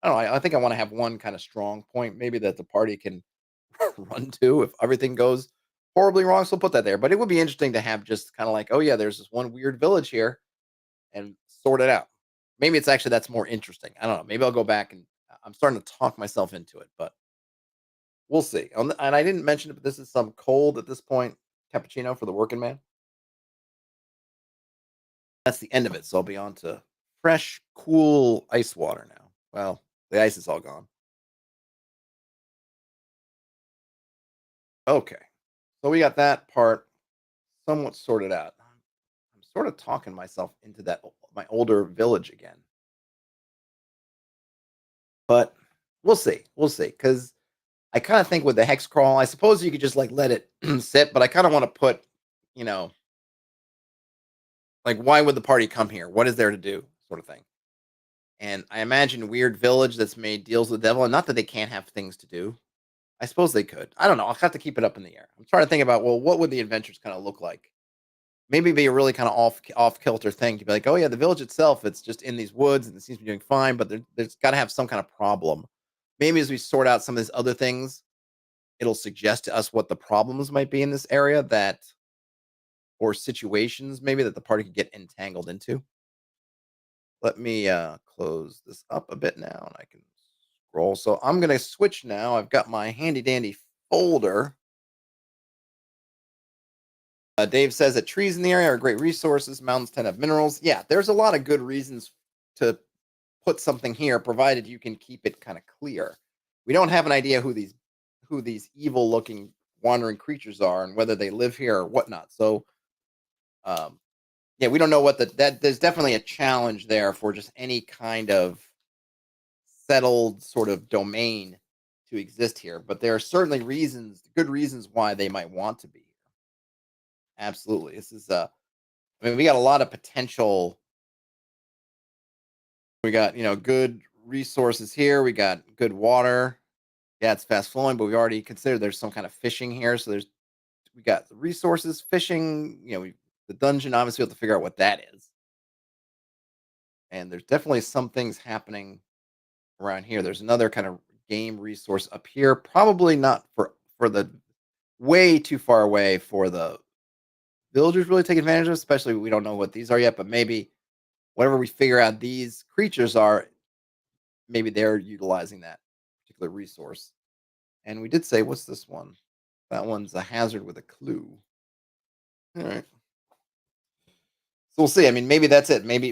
I don't know. I think I want to have one kind of strong point, maybe that the party can run to if everything goes horribly wrong. So we'll put that there. But it would be interesting to have just kind of like, oh yeah, there's this one weird village here and sort it out. Maybe it's actually that's more interesting. I don't know. Maybe I'll go back and I'm starting to talk myself into it, but we'll see. And I didn't mention it, but this is some cold at this point cappuccino for the working man. That's the end of it. So I'll be on to fresh, cool ice water now. Well, the ice is all gone. Okay. So we got that part somewhat sorted out. I'm sort of talking myself into my older village again. But we'll see. We'll see. Because I kind of think with the hex crawl, I suppose you could just like let it sit, but I kind of want to put, you know, like why would the party come here? What is there to do? Sort of thing. And I imagine weird village that's made deals with the devil, and not that they can't have things to do. I suppose they could. I don't know. I'll have to keep it up in the air. I'm trying to think about, well, what would the adventures kind of look like? Maybe be a really kind of off kilter thing to be like, oh yeah, the village itself, it's just in these woods and it seems to be doing fine, but there's got to have some kind of problem. Maybe as we sort out some of these other things, it'll suggest to us what the problems might be in this area or situations maybe that the party could get entangled into. Let me close this up a bit now and I can scroll. So I'm going to switch now. I've got my handy dandy folder. Dave says that trees in the area are great resources. Mountains tend to have minerals. Yeah, there's a lot of good reasons to put something here, provided you can keep it kind of clear. We don't have an idea who these evil looking wandering creatures are and whether they live here or whatnot. So, um, yeah, we don't know that. There's definitely a challenge there for just any kind of settled sort of domain to exist here. But there are certainly good reasons why they might want to be here. Absolutely, this is I mean, we got a lot of potential. We got, good resources here. We got good water. Yeah, it's fast flowing, but we already considered there's some kind of fishing here. So we got the resources, fishing, the dungeon, obviously we have to figure out what that is. And there's definitely some things happening around here. There's another kind of game resource up here. Probably not for the way too far away for the villagers really take advantage of, especially we don't know what these are yet, but maybe whatever we figure out these creatures are, maybe they're utilizing that particular resource. And we did say, what's this one? That one's a hazard with a clue. All right. So we'll see. I mean, maybe that's it. Maybe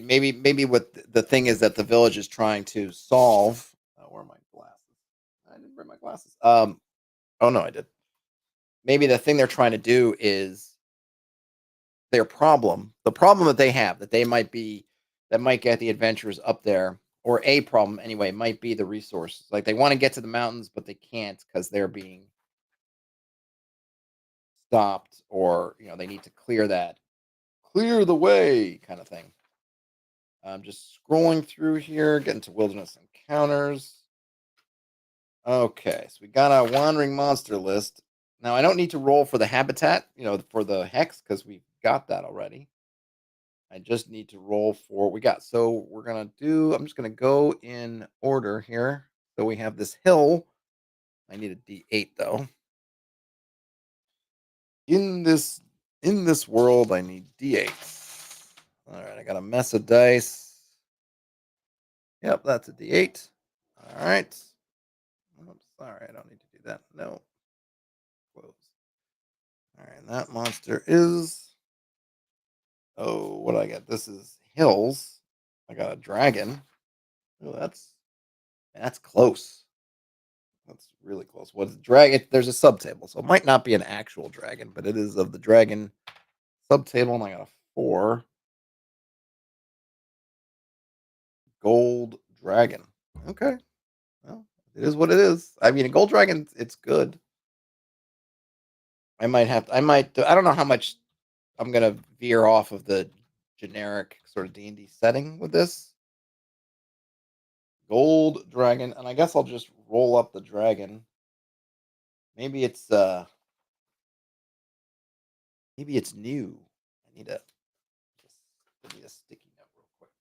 what the thing is that the village is trying to solve. Where are my glasses? I didn't bring my glasses. Oh no, I did. Maybe the thing they're trying to do is their problem. The problem that they have that might get the adventurers up there, or a problem anyway, might be the resources. Like they want to get to the mountains, but they can't because they're being stopped, or they need to clear the way, kind of thing. I'm just scrolling through here, getting to wilderness encounters. Okay, so we got a wandering monster list. Now I don't need to roll for the habitat, for the hex because we've got that already. I just need to roll for what we got. So I'm just gonna go in order here. So we have this hill. I need a D8 though. In this in this world, I need D8s. All right, I got a mess of dice. Yep, that's a D8. All right. Oops, sorry, I don't need to do that. No. Close. All right, that monster is. Oh, what do I get? This is hills. I got a dragon. Oh, that's close. That's really close. What's dragon? There's a subtable, so it might not be an actual dragon, but it is of the dragon subtable, and I got a 4 gold dragon. Okay, well, it is what it is. I mean, a gold dragon, it's good. I don't know how much I'm gonna veer off of the generic sort of D&D setting with this gold dragon, and I guess I'll just roll up the dragon. Maybe it's new. I need a sticky note real quick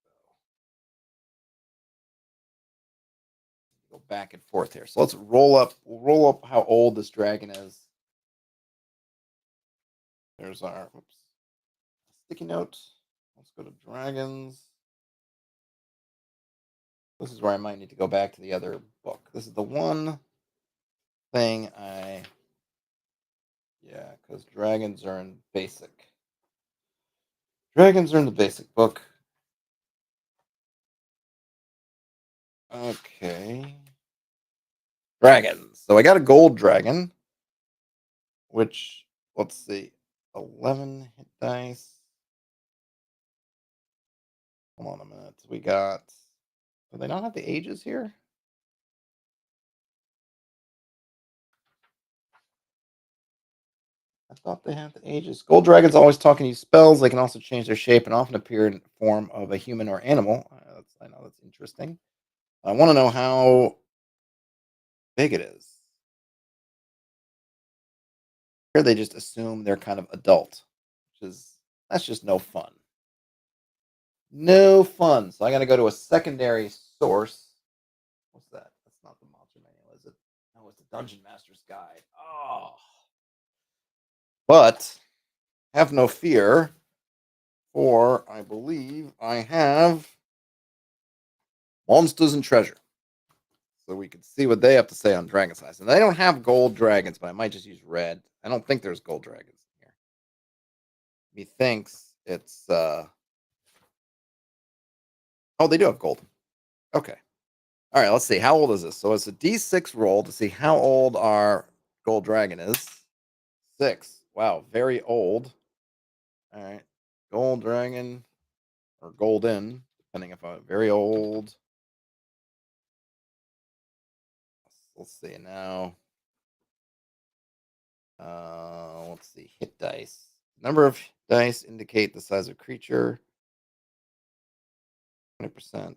though. Go back and forth here. So let's roll up. We'll roll up how old this dragon is. There's our sticky note. Let's go to dragons. This is where I might need to go back to the other book. This is the one thing yeah, because dragons are in basic. Dragons are in the basic book. Okay. Dragons. So I got a gold dragon, which, let's see, 11 hit dice. Hold on a minute. We got, do they not have the ages here? I thought they had the ages. Gold dragons always talk and use spells. They can also change their shape and often appear in the form of a human or animal. I know that's interesting. I want to know how big it is. Here they just assume they're kind of adult, which is that's just no fun. No fun. So I got to go to a secondary source. What's that? That's not the monster manual, is it? No, it's the Dungeon Master's Guide. Oh, but have no fear, for I believe I have Monsters and Treasure. So we can see what they have to say on dragon size. And they don't have gold dragons, but I might just use red. I don't think there's gold dragons in here. He thinks it's oh, they do have gold. Okay. All right, let's see. How old is this? So it's a D6 roll to see how old our gold dragon is. 6. Wow, very old. All right. Gold dragon or golden, depending if I'm very old. Let's see now. Let's see. Hit dice. Number of dice indicate the size of creature. 20%.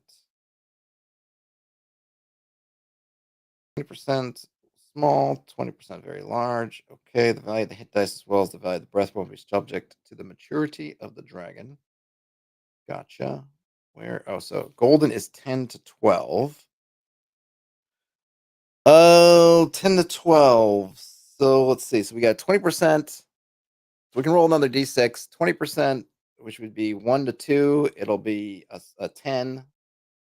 20% small, 20% very large. Okay, the value of the hit dice as well as the value of the breath will be subject to the maturity of the dragon. Gotcha. Where? Oh, so golden is 10 to 12. Oh, 10 to 12. So let's see. So we got 20%. So we can roll another d6. 20%, which would be 1 to 2. It'll be a 10.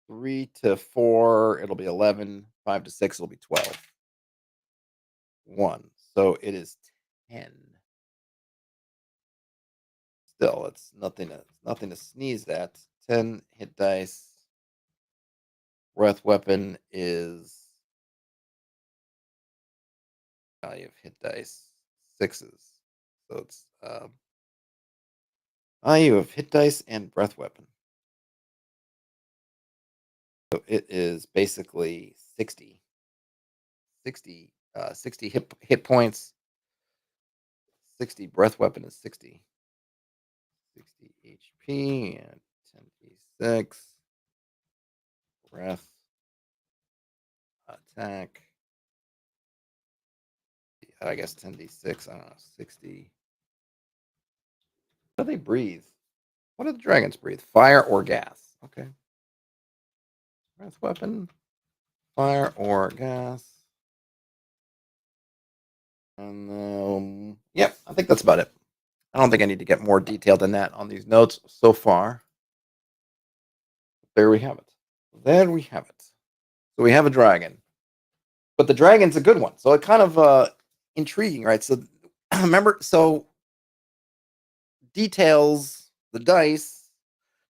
3 to 4. It'll be 11. 5 to 6. It'll be 12. 1. So it is 10. Still, it's nothing to sneeze at. 10 hit dice. Breath weapon is value of hit dice 6s. So it's value of hit dice and breath weapon. So it is basically 60. 60 60 hit points. 60 breath weapon is 60. 60 HP and 10d6 breath attack. I guess 10d6. I don't know. 60. What do they breathe? What do the dragons breathe? Fire or gas? Okay. Breath weapon, fire or gas. And yep, I think that's about it. I don't think I need to get more detailed than that on these notes so far. There we have it. There we have it. So we have a dragon, but the dragon's a good one. So it kind of intriguing, right? So remember, so details the dice,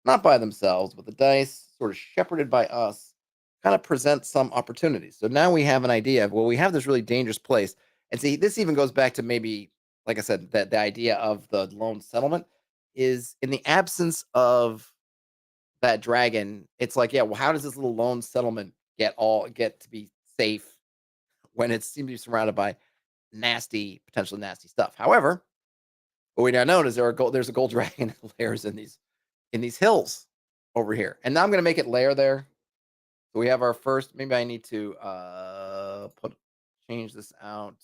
not by themselves, but the dice sort of shepherded by us, kind of present some opportunities. So now we have an idea of, well, we have this really dangerous place. And see, this even goes back to maybe, like I said, that the idea of the lone settlement is in the absence of that dragon, it's like, yeah, well, how does this little lone settlement get to be safe when it seems to be surrounded by potentially nasty stuff? However, what we now know is there's a gold dragon that layers in these hills over here. And now I'm gonna make it layer there. So we have our first, maybe I need to change this out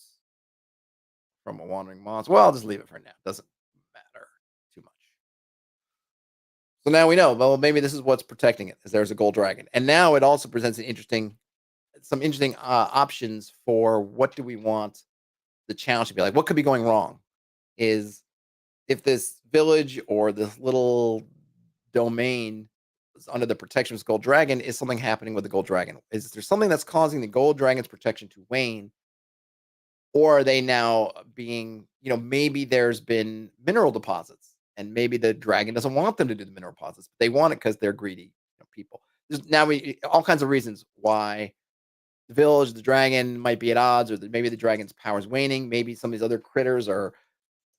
from a wandering monster. Well, I'll just leave it for now. Doesn't matter too much. So now we know, well, maybe this is what's protecting it, is there's a gold dragon. And now it also presents some interesting options for what do we want the challenge to be like. What could be going wrong is if this village or this little domain under the protection of this gold dragon, is something happening with the gold dragon? Is there something that's causing the gold dragon's protection to wane? Or are they now being, maybe there's been mineral deposits and maybe the dragon doesn't want them to do the mineral deposits, but they want it because they're greedy, people. There's now all kinds of reasons why the village, the dragon might be at odds, or maybe the dragon's power is waning. Maybe some of these other critters are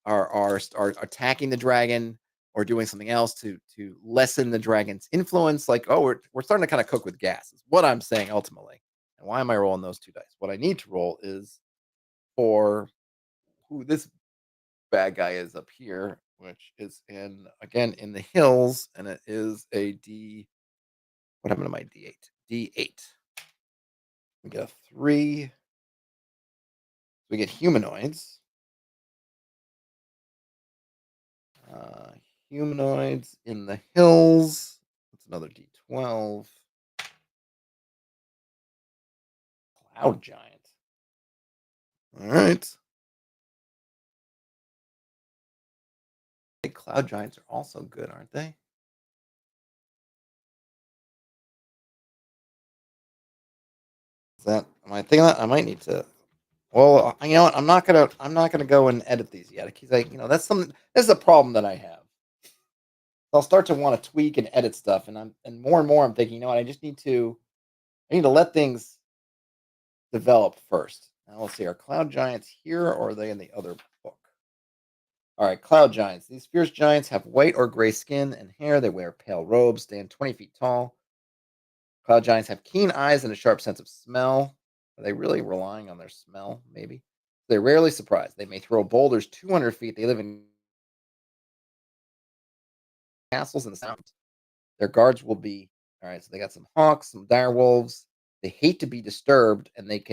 attacking the dragon or doing something else to lessen the dragon's influence. Like, oh, we're starting to kind of cook with gas, is what I'm saying ultimately. And why am I rolling those 2 dice? What I need to roll is for who this bad guy is up here, which is in the hills, and it is a D. What happened to my D8? D8. We get a 3. We get humanoids. Uh, Humanoids in the hills. That's another D12. Cloud giant. All right. Cloud giants are also good, aren't they? Am I thinking that? I might need to. Well, you know what? I'm not gonna go and edit these yet. He's like, that's something. This is a problem that I have. I'll start to want to tweak and edit stuff, and more I'm thinking, what? I need to let things develop first. Now let's see, are cloud giants here or are they in the other book? All right, cloud giants. These fierce giants have white or gray skin and hair. They wear pale robes, stand 20 feet tall. Cloud giants have keen eyes and a sharp sense of smell. Are they really relying on their smell? Maybe. They're rarely surprised. They may throw boulders 200 feet. They live in castles in the south. Their guards will be all right. So they got some hawks, some dire wolves. They hate to be disturbed, and let's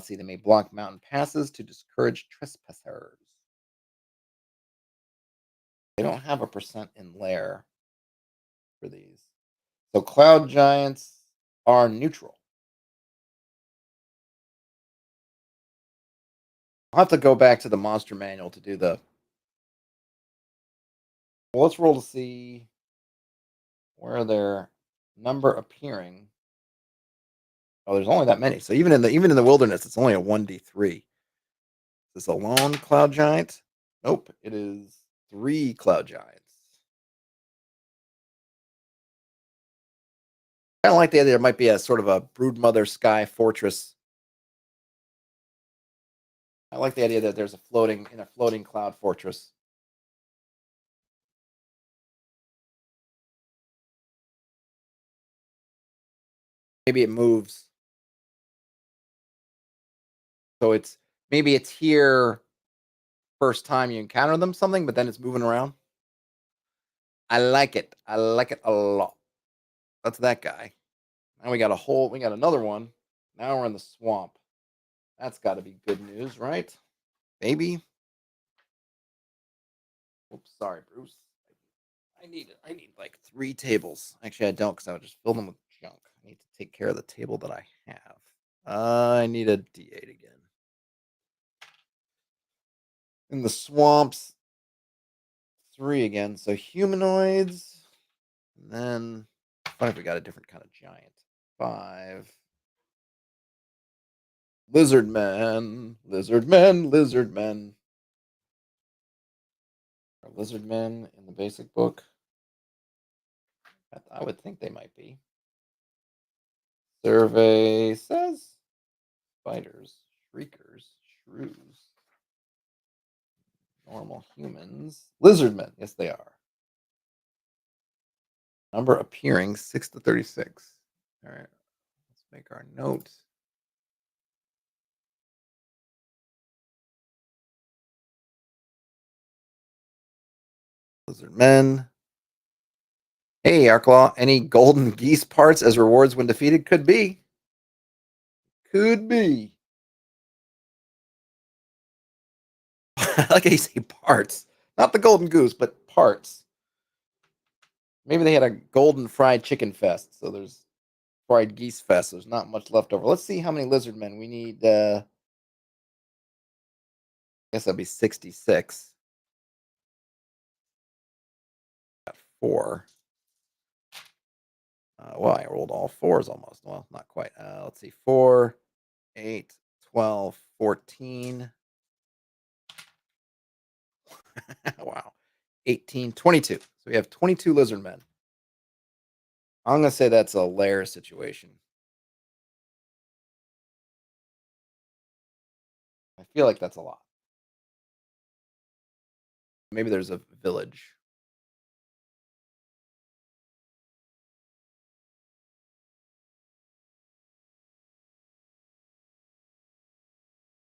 see, they may block mountain passes to discourage trespassers. They don't have a percent in lair for these. So cloud giants are neutral. I'll have to go back to the monster manual to do the. Well, let's roll to see where their number appearing. Oh, there's only that many. So even in the wilderness, it's only a 1d3. Is this a lone cloud giant? Nope, it is 3 cloud giants. I don't like the idea there might be a sort of a broodmother sky fortress. I like the idea that there's a floating cloud fortress. Maybe it moves. So maybe it's here first time you encounter them something, but then it's moving around. I like it. I like it a lot. That's that guy. Now we got another one. Now we're in the swamp. That's got to be good news, right? Maybe. Oops, sorry, Bruce. I need like 3 tables. Actually, I don't, because I would just fill them with junk. I need to take care of the table that I have. I need a D8 again. In the swamps, 3 again. So humanoids. And then what if we got a different kind of giant? 5. Lizard men. Lizard men. Lizard men. Are lizard men in the basic book? I would think they might be. Survey says spiders, shriekers, shrews, normal humans, lizard men. Yes, they are. Number appearing 6 to 36. All right, let's make our note. Lizard men. Hey, Arklaw, any golden geese parts as rewards when defeated? Could be. Could be. I like how you say parts. Not the golden goose, but parts. Maybe they had a golden fried chicken fest, so there's fried geese fest. There's not much left over. Let's see how many lizard men we need. I guess that'd be 66. Got 4. Well, I rolled all fours almost. Well, not quite. Let's see. 4, 8, 12, 14. Wow. 18, 22. So we have 22 lizard men. I'm going to say that's a lair situation. I feel like that's a lot. Maybe there's a village.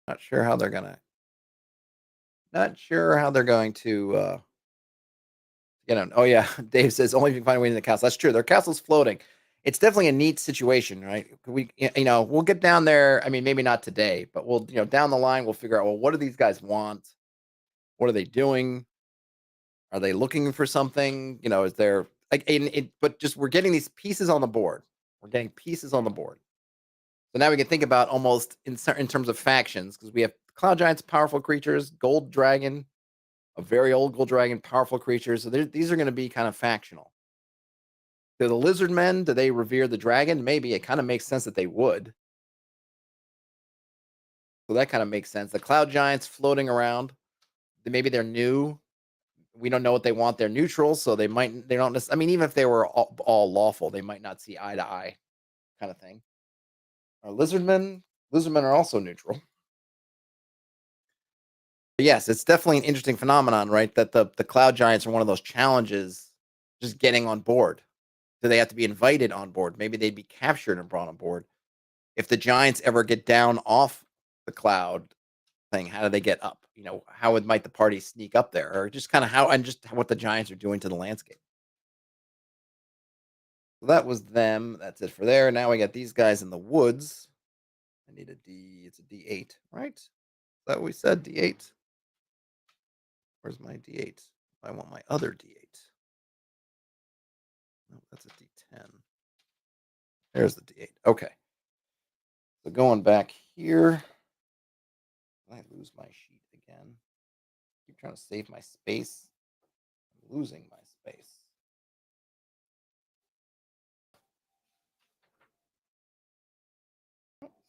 Not sure how they're going to. Not sure how they're going to. Oh yeah, Dave says only if you can find a way in the castle. That's true. Their castle's floating. It's definitely a neat situation, right? We'll get down there. I mean, maybe not today, but we'll, down the line, we'll figure out, well, what do these guys want? What are they doing? Are they looking for something? Is there like, but just we're getting these pieces on the board. We're getting pieces on the board. So now we can think about almost in terms of factions because we have cloud giants, powerful creatures, gold dragon, a very old gold dragon, powerful creatures. So these are going to be kind of factional. Do the lizard men, do they revere the dragon? Maybe. It kind of makes sense that they would. So that kind of makes sense. The cloud giants floating around. Maybe they're new. We don't know what they want. They're neutral, so they don't. I mean, even if they were all lawful, they might not see eye to eye, kind of thing. Are lizard men are also neutral. But yes, it's definitely an interesting phenomenon, right? That the cloud giants are one of those challenges, just getting on board. Do they have to be invited on board? Maybe they'd be captured and brought on board. If the giants ever get down off the cloud thing, how do they get up? Might the party sneak up there, or just kind of how and just what the giants are doing to the landscape. So that was them. That's it for there. Now we got these guys in the woods. I need a D. It's a D8, right? Is that what we said? D8. Where's my D8? I want my other D8. No, that's a D10. There's the D8. Okay. So going back here, I lose my sheet again. Keep trying to save my space. I'm losing my space.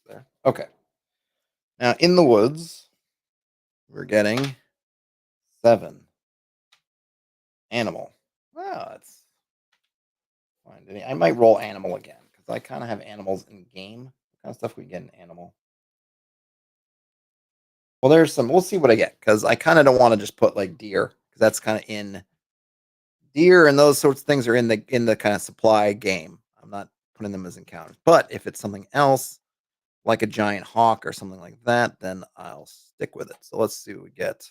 There. Okay. Now in the woods, we're getting 7. Animal. Well, that's fine. I might roll animal again because I kind of have animals in game. What kind of stuff we get in animal? Well, there's some. We'll see what I get because I kind of don't want to just put like deer because that's kind of in deer and those sorts of things are in the kind of supply game. I'm not putting them as encounters. But if it's something else like a giant hawk or something like that, then I'll stick with it. So let's see what we get.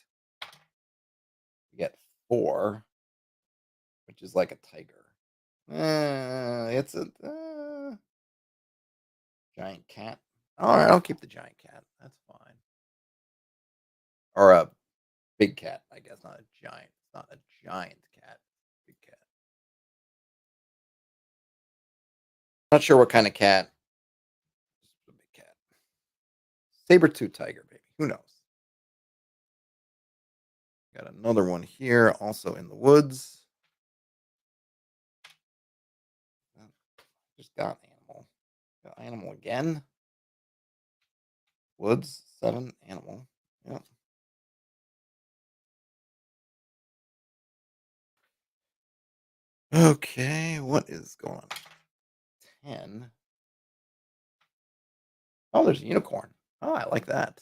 We get 4, which is like a tiger. It's a giant cat. All right, I'll keep the giant cat. That's fine. Or a big cat, I guess, not a giant. It's not a giant cat. Big cat. Not sure what kind of cat. Just a big cat. Saber-tooth tiger, baby. Who knows? Got another one here, also in the woods. Just got animal. Got animal again. Woods, 7, animal. Yep. Okay, what is going on? 10. Oh, there's a unicorn. Oh, I like that.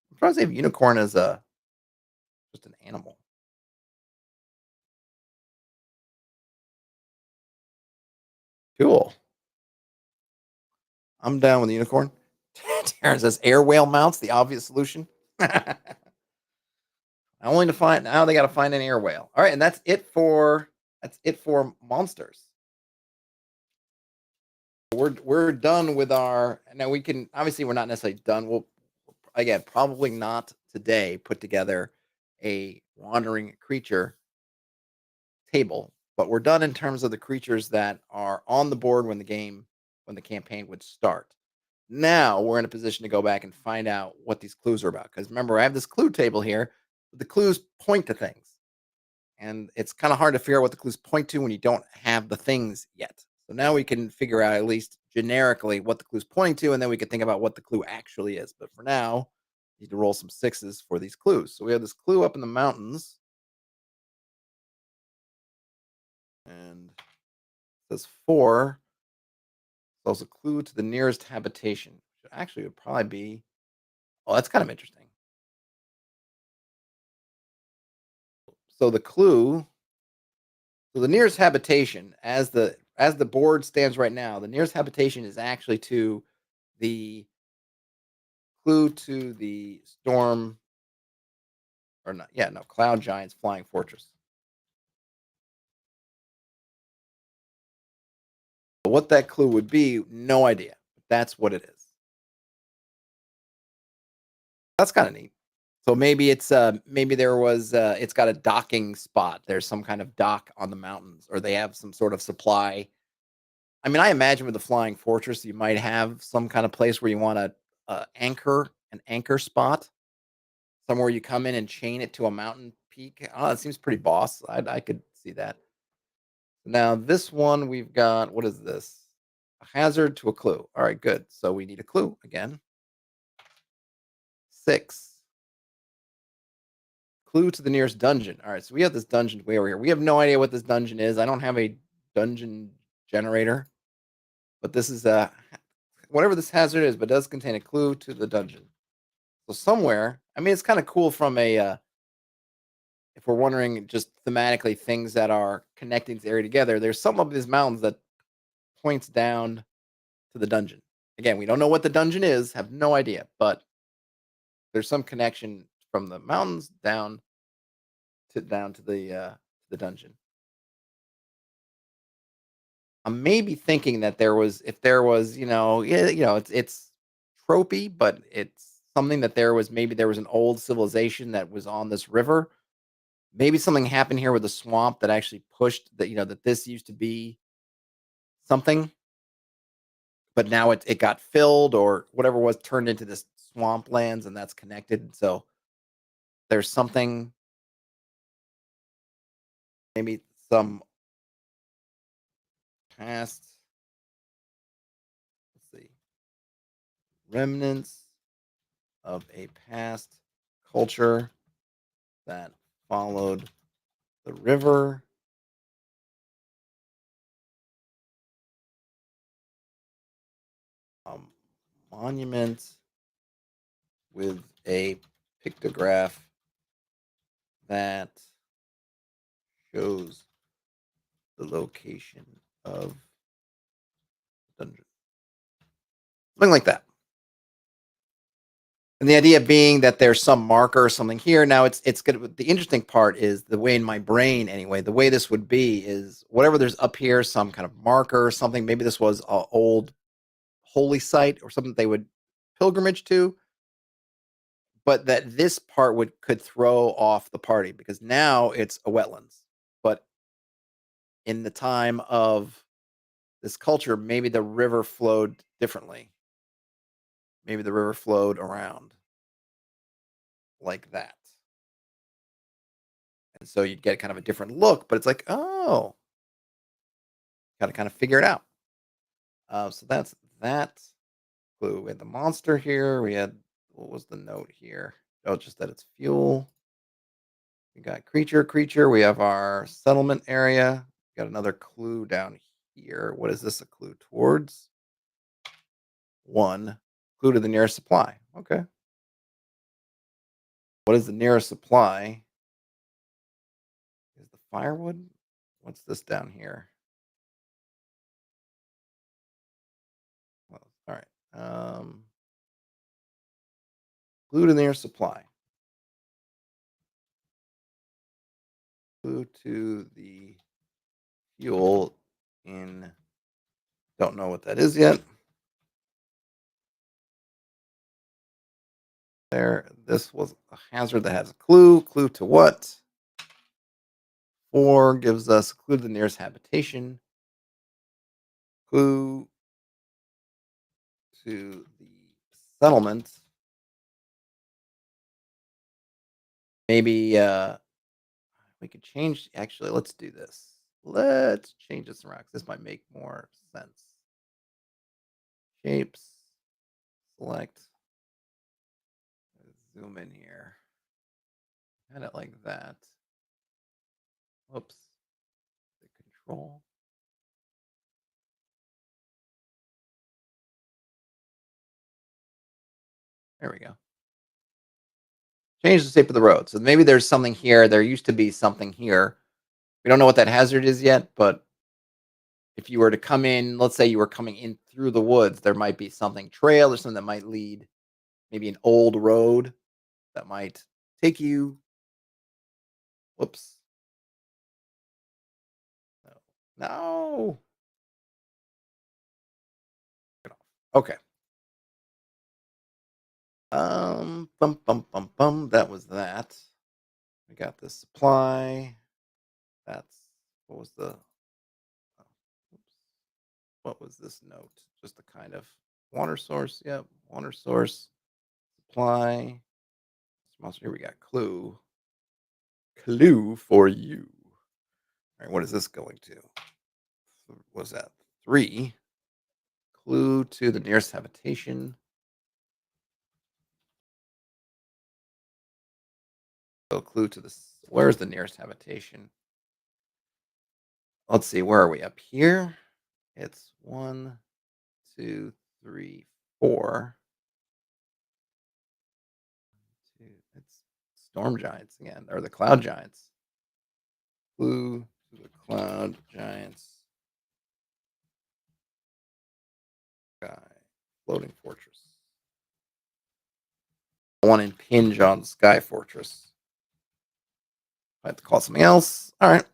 I'm trying to say unicorn is just an animal. Cool. I'm down with the unicorn. Taryn says air whale mounts, the obvious solution. Only to find now they got to find an air whale. All right, and that's it for monsters. We're done with our now we can obviously we're not necessarily done. We'll again probably not today put together a wandering creature table, but we're done in terms of the creatures that are on the board when the campaign would start. Now we're in a position to go back and find out what these clues are about. Because remember, I have this clue table here. But the clues point to things, and it's kind of hard to figure out what the clues point to when you don't have the things yet. So now we can figure out at least generically what the clue's pointing to, and then we can think about what the clue actually is. But for now, we need to roll some sixes for these clues. So we have this clue up in the mountains, and it says 4. So it's a clue to the nearest habitation. Which actually would probably be. Oh, that's kind of interesting. So the clue, so the nearest habitation, as the board stands right now, the nearest habitation is actually to the clue to the storm, or not, yeah, no, cloud giant's flying fortress. What that clue would be, no idea. That's what it is. That's kind of neat. So maybe maybe there was it's got a docking spot. There's some kind of dock on the mountains, or they have some sort of supply. I mean, I imagine with the flying fortress, you might have some kind of place where you want to an anchor spot, somewhere you come in and chain it to a mountain peak. Oh, it seems pretty boss. I could see that. Now this one we've got. What is this? A hazard to a clue. All right, good. So we need a clue again. 6. Clue to the nearest dungeon. All right, so we have this dungeon way over here. We have no idea what this dungeon is. I don't have a dungeon generator, but this is whatever this hazard is, but it does contain a clue to the dungeon. So somewhere, I mean, it's kind of cool from a if we're wondering just thematically things that are connecting the area together. There's some of these mountains that points down to the dungeon. Again, we don't know what the dungeon is, have no idea, but there's some connection from the mountains down to the dungeon. I'm maybe thinking that there was if there was, yeah, it's tropey, but it's something that there was an old civilization that was on this river. Maybe something happened here with the swamp that actually pushed that, that this used to be something, but now it got filled or whatever was turned into this swamp lands and that's connected. So there's something, maybe some past, let's see, remnants of a past culture that followed the river. Um, monument with a pictograph that shows the location of dungeon. Something like that. And the idea being that there's some marker or something here. Now it's good. The interesting part is the way in my brain, anyway, the way this would be is whatever there's up here, some kind of marker or something. Maybe this was an old holy site or something they would pilgrimage to, but that this part could throw off the party because now it's a wetlands. But in the time of this culture, maybe the river flowed differently. Maybe the river flowed around like that. And so you'd get kind of a different look, but it's like, oh, got to kind of figure it out. So that's that clue. We had the monster here. We had, what was the note here? Oh, just that it's fuel. We got creature. We have our settlement area. We got another clue down here. What is this a clue towards? 1. Clue to the nearest supply. Okay. What is the nearest supply? Is the firewood? What's this down here? Well, all right. Clue to the nearest supply. Clue to the fuel in. Don't know what that is yet. There. This was a hazard that has a clue. Clue to what? 4 gives us a clue to the nearest habitation. Clue to the settlement. Maybe we could change. Actually, let's do this. Let's change this around 'cause this might make more sense. Shapes, select, zoom in here. Kind of like that. Whoops. The control. There we go. Change the shape of the road. So maybe there's something here. There used to be something here. We don't know what that hazard is yet, but if you were to come in, let's say you were coming in through the woods, there might be something trail or something that might lead, maybe an old road that might take you. Whoops. No. No. Get off. Okay. Bum bum bum bum. That was that. We got the supply. That's what was the oh, oops. What was this note? Just a kind of water source. Yep, water source. Supply. Sponsor. Here we got clue. Clue for you. All right, what is this going to? What's that? 3. Clue to the nearest habitation. So clue to the where's the nearest habitation? Let's see, where are we? Up here? It's 1, 2, 3, 4. It's storm giants again, or the cloud giants. Clue to the cloud giants. Sky. Floating fortress. I want to impinge on Sky Fortress. I have to call it something else. All right.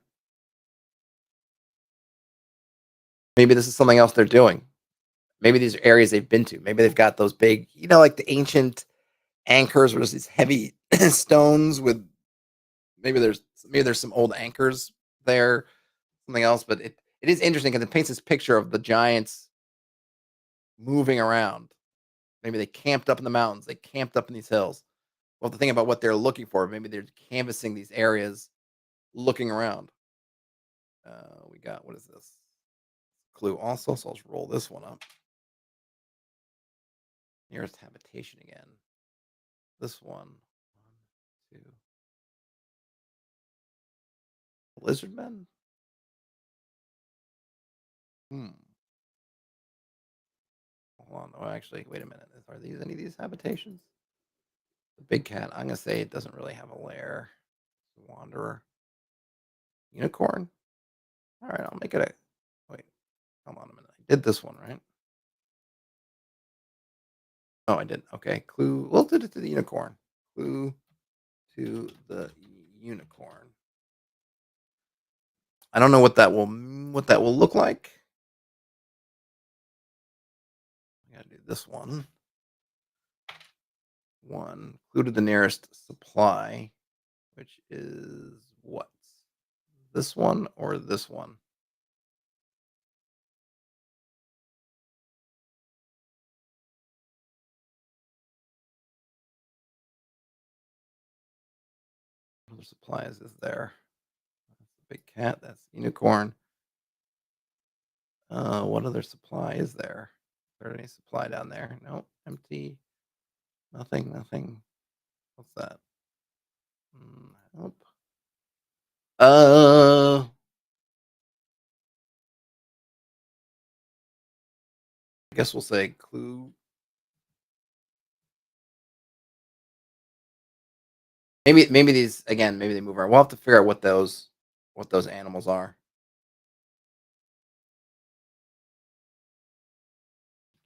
Maybe this is something else they're doing. Maybe these are areas they've been to. Maybe they've got those big, like the ancient anchors where there's these heavy stones with maybe there's some old anchors there, something else. But it is interesting because it paints this picture of the giants moving around. Maybe they camped up in the mountains. They camped up in these hills. Well, the thing about what they're looking for, maybe they're canvassing these areas, looking around. We got what is this? Clue also, so let's roll this one up. Nearest habitation again. This one. 1, 2. Lizard men? Hmm. Hold on. Oh, actually, wait a minute. Are these any of these habitations? The big cat. I'm gonna say it doesn't really have a lair. Wanderer. Unicorn. All right, I'll make it a. Wait, hold on a minute. I did this one right. Oh, I didn't. Okay, clue. We'll do it to the unicorn. Clue to the unicorn. I don't know what that will look like. I gotta do this one. Clue to the nearest supply, which is what? This one or this one? What other supplies is there? That's the big cat. That's unicorn. What other supply is there? Is there any supply down there? No, empty. Nothing. Nothing. What's that? Nope. I guess we'll say clue. Maybe these again. Maybe they move around. We'll have to figure out what those animals are.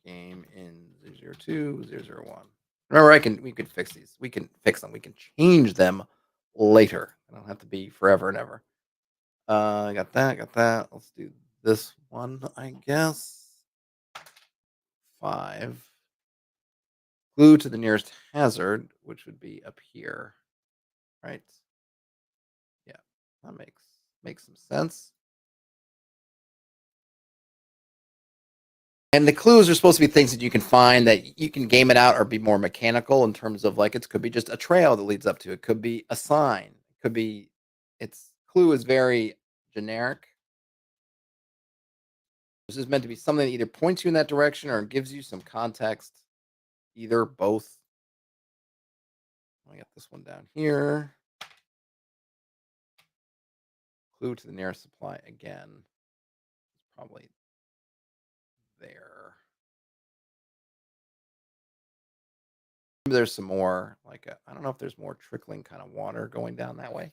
Game in 002, 001. Remember, we can fix these. We can fix them. We can change them later. They don't have to be forever and ever. Got that. Got that. Let's do this one. I guess 5. Clue to the nearest hazard, which would be up here, right? Yeah, that makes some sense. And the clues are supposed to be things that you can find that you can game it out or be more mechanical in terms of like it could be just a trail that leads up to it. Could be a sign. It could be its clue is very generic. This is meant to be something that either points you in that direction or gives you some context. Either, both. I got this one down here. Clue to the nearest supply again. It's probably there. Maybe there's some more, like, I don't know if there's more trickling kind of water going down that way.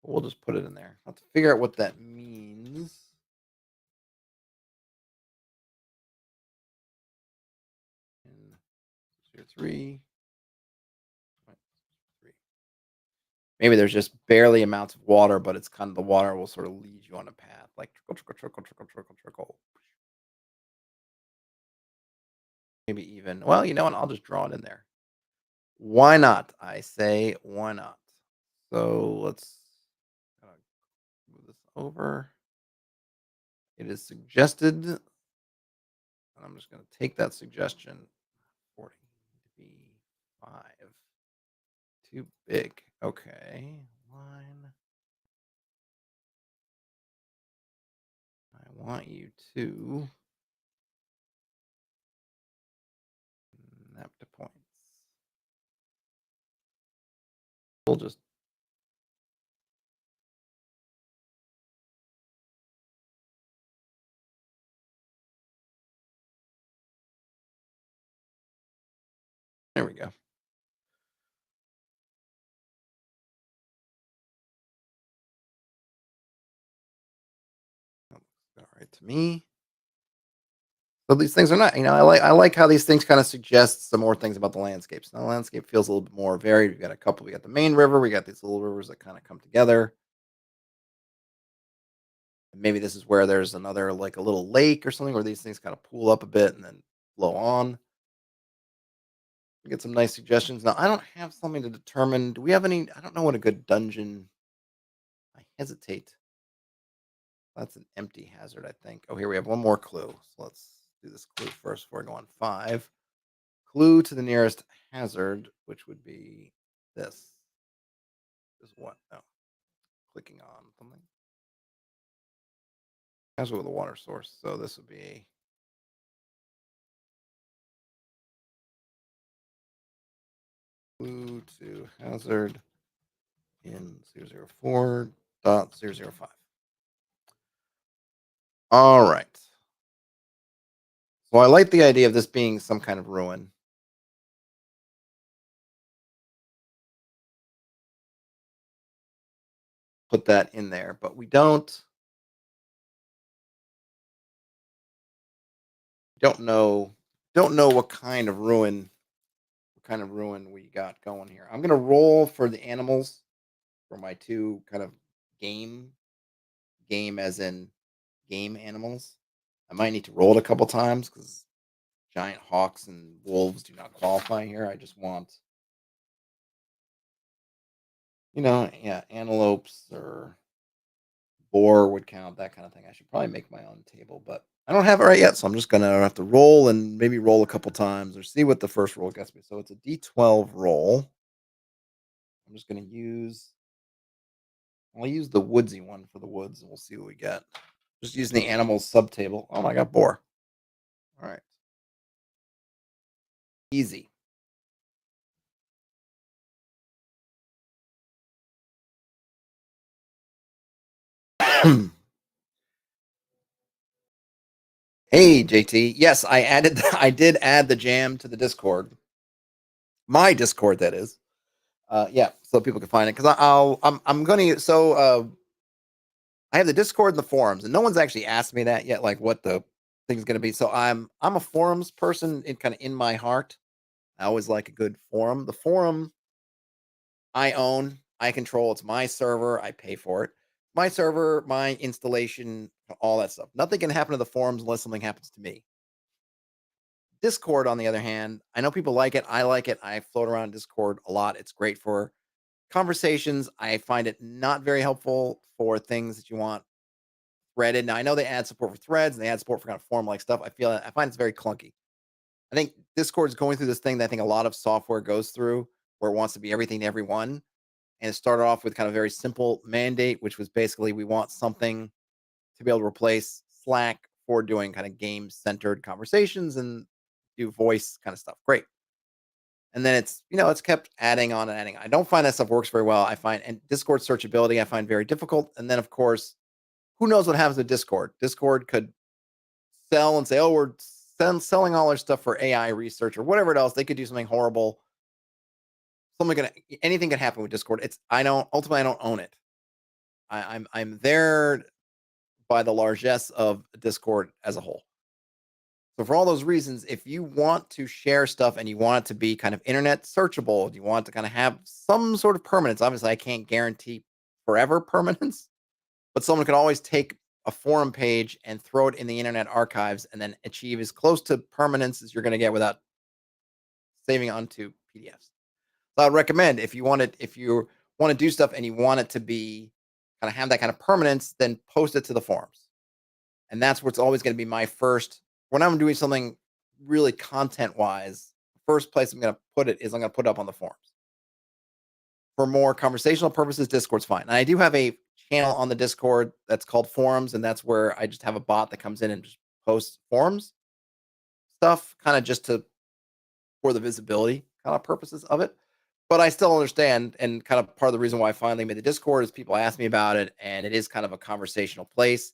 But we'll just put it in there. I'll have to figure out what that means. And 3. Maybe there's just barely amounts of water, but it's kind of the water will sort of lead you on a path, like trickle, trickle, trickle, trickle, trickle, trickle. Maybe even, well, you know what? I'll just draw it in there. Why not? I say, why not? So let's move this over. It is suggested, and I'm just going to take that suggestion. 40 to be 5. Too big. Okay. Line. I want you to map to points. We'll just there we go. All right to me. So these things are not, I like how these things kind of suggest some more things about the landscapes. Now the landscape feels a little bit more varied. We've got a couple. We got the main river. We got these little rivers that kind of come together. And maybe this is where there's another, like a little lake or something, where these things kind of pool up a bit and then flow on. We get some nice suggestions. Now I don't have something to determine. Do we have any? I don't know what a good dungeon. I hesitate. That's an empty hazard, I think. Oh, here we have one more clue. So let's do this clue first before I go on 5. Clue to the nearest hazard, which would be this. Is what? No. Clicking on something. Hazard with a water source. So this would be clue to hazard in 004.005. All right. So I like the idea of this being some kind of ruin. Put that in there, but we don't know what kind of ruin we got going here. I'm gonna roll for the animals for my 2 kind of game as in game animals. I might need to roll it a couple times because giant hawks and wolves do not qualify here. I just want, yeah, antelopes or boar would count, that kind of thing. I should probably make my own table, but I don't have it right yet, so I'm just gonna have to roll and maybe roll a couple times or see what the first roll gets me. So it's a D12 roll. I'm just gonna I'll use the woodsy one for the woods, and we'll see what we get. Just using the animals subtable. Oh, I got boar. All right. Easy. Hey, JT. Yes, I did add the jam to the Discord. My Discord, that is. Yeah, so people can find it because I'm going to. So I have the Discord and the forums, and no one's actually asked me that yet, like what the thing's going to be. So I'm a forums person in kind of in my heart. I always like a good forum. The forum I own, I control. It's my server. I pay for it. My server, my installation, all that stuff. Nothing can happen to the forums unless something happens to me. Discord, on the other hand, I know people like it. I like it. I float around Discord a lot. It's great for conversations. I find it not very helpful for things that you want threaded. Now I know they add support for threads and they add support for kind of forum like stuff. I find it's very clunky. I think Discord's going through this thing that I think a lot of software goes through, where it wants to be everything to everyone. And it started off with kind of a very simple mandate, which was basically we want something to be able to replace Slack for doing kind of game centered conversations and do voice kind of stuff. Great. And then it's kept adding on and adding. I don't find that stuff works very well. I find and Discord searchability I find very difficult. And then of course, who knows what happens with Discord? Discord could sell and say, "Oh, we're selling all our stuff for AI research or whatever else." They could do something horrible. Something gonna anything can happen with Discord. I don't own it. I'm there by the largesse of Discord as a whole. So for all those reasons, if you want to share stuff and you want it to be kind of internet searchable, you want to kind of have some sort of permanence. Obviously, I can't guarantee forever permanence, but someone could always take a forum page and throw it in the internet archives and then achieve as close to permanence as you're going to get without saving onto PDFs. So I'd recommend if you want to do stuff and you want it to be kind of have that kind of permanence, then post it to the forums. And that's what's always going to be my first when I'm doing something really content wise. First place I'm going to put it is I'm going to put it up on the forums. For more conversational purposes, Discord's fine. And I do have a channel on the Discord that's called Forums, and that's where I just have a bot that comes in and just posts forums stuff, kind of just to for the visibility kind of purposes of it. But I still understand, and kind of part of the reason why I finally made the Discord is people ask me about it, and it is kind of a conversational place.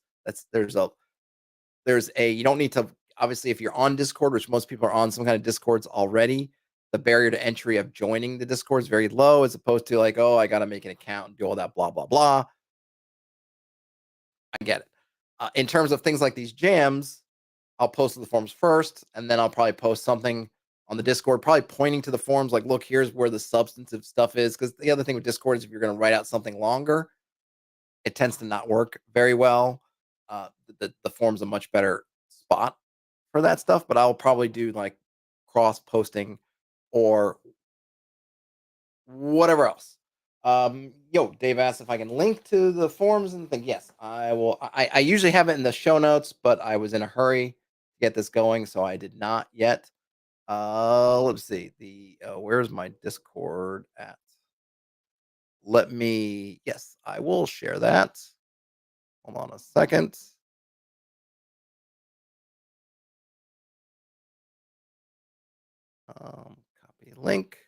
There's a you don't need to obviously if you're on Discord, which most people are on some kind of Discords already, the barrier to entry of joining the Discord is very low as opposed to like, oh, I got to make an account and do all that blah blah blah. I get it. In terms of things like these jams, I'll post to the forums first, and then I'll probably post something on the Discord, probably pointing to the forums like, look, here's where the substantive stuff is. Because the other thing with Discord is if you're going to write out something longer, it tends to not work very well. The forum's a much better spot for that stuff, but I'll probably do like cross posting or whatever else. Dave asked if I can link to the forums and think yes, I will. I usually have it in the show notes, but I was in a hurry to get this going, so I did not yet. Let's see. Where's my Discord at? Yes, I will share that. Hold on a second. Copy link.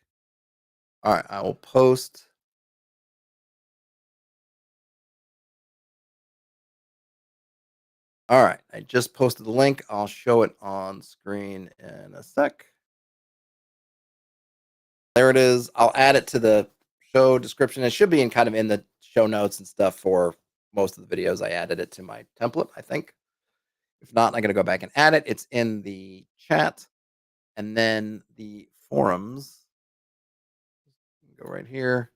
All right, I will post. All right, I just posted the link. I'll show it on screen in a sec. There it is. I'll add it to the show description. It should be in the show notes and stuff for most of the videos. I added it to my template, I think. If not, I'm going to go back and add it. It's in the chat. And then the forums. Go right here.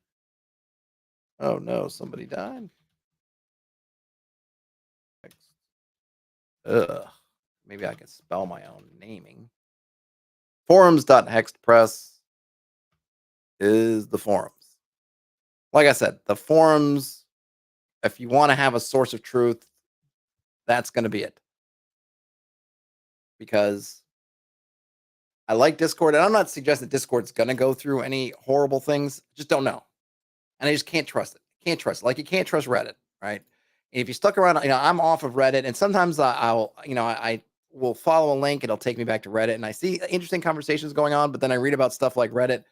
Oh no, somebody died. Ugh. Maybe I can spell my own naming. Forums.hexpress is the forums. Like I said, the forums, if you want to have a source of truth, that's going to be it. Because I like Discord, and I'm not suggesting Discord's going to go through any horrible things. Just don't know. And I just can't trust it. Can't trust it. Like you can't trust Reddit, right? And if you stuck around, I'm off of Reddit, and sometimes I will follow a link, and it'll take me back to Reddit, and I see interesting conversations going on, but then I read about stuff like Reddit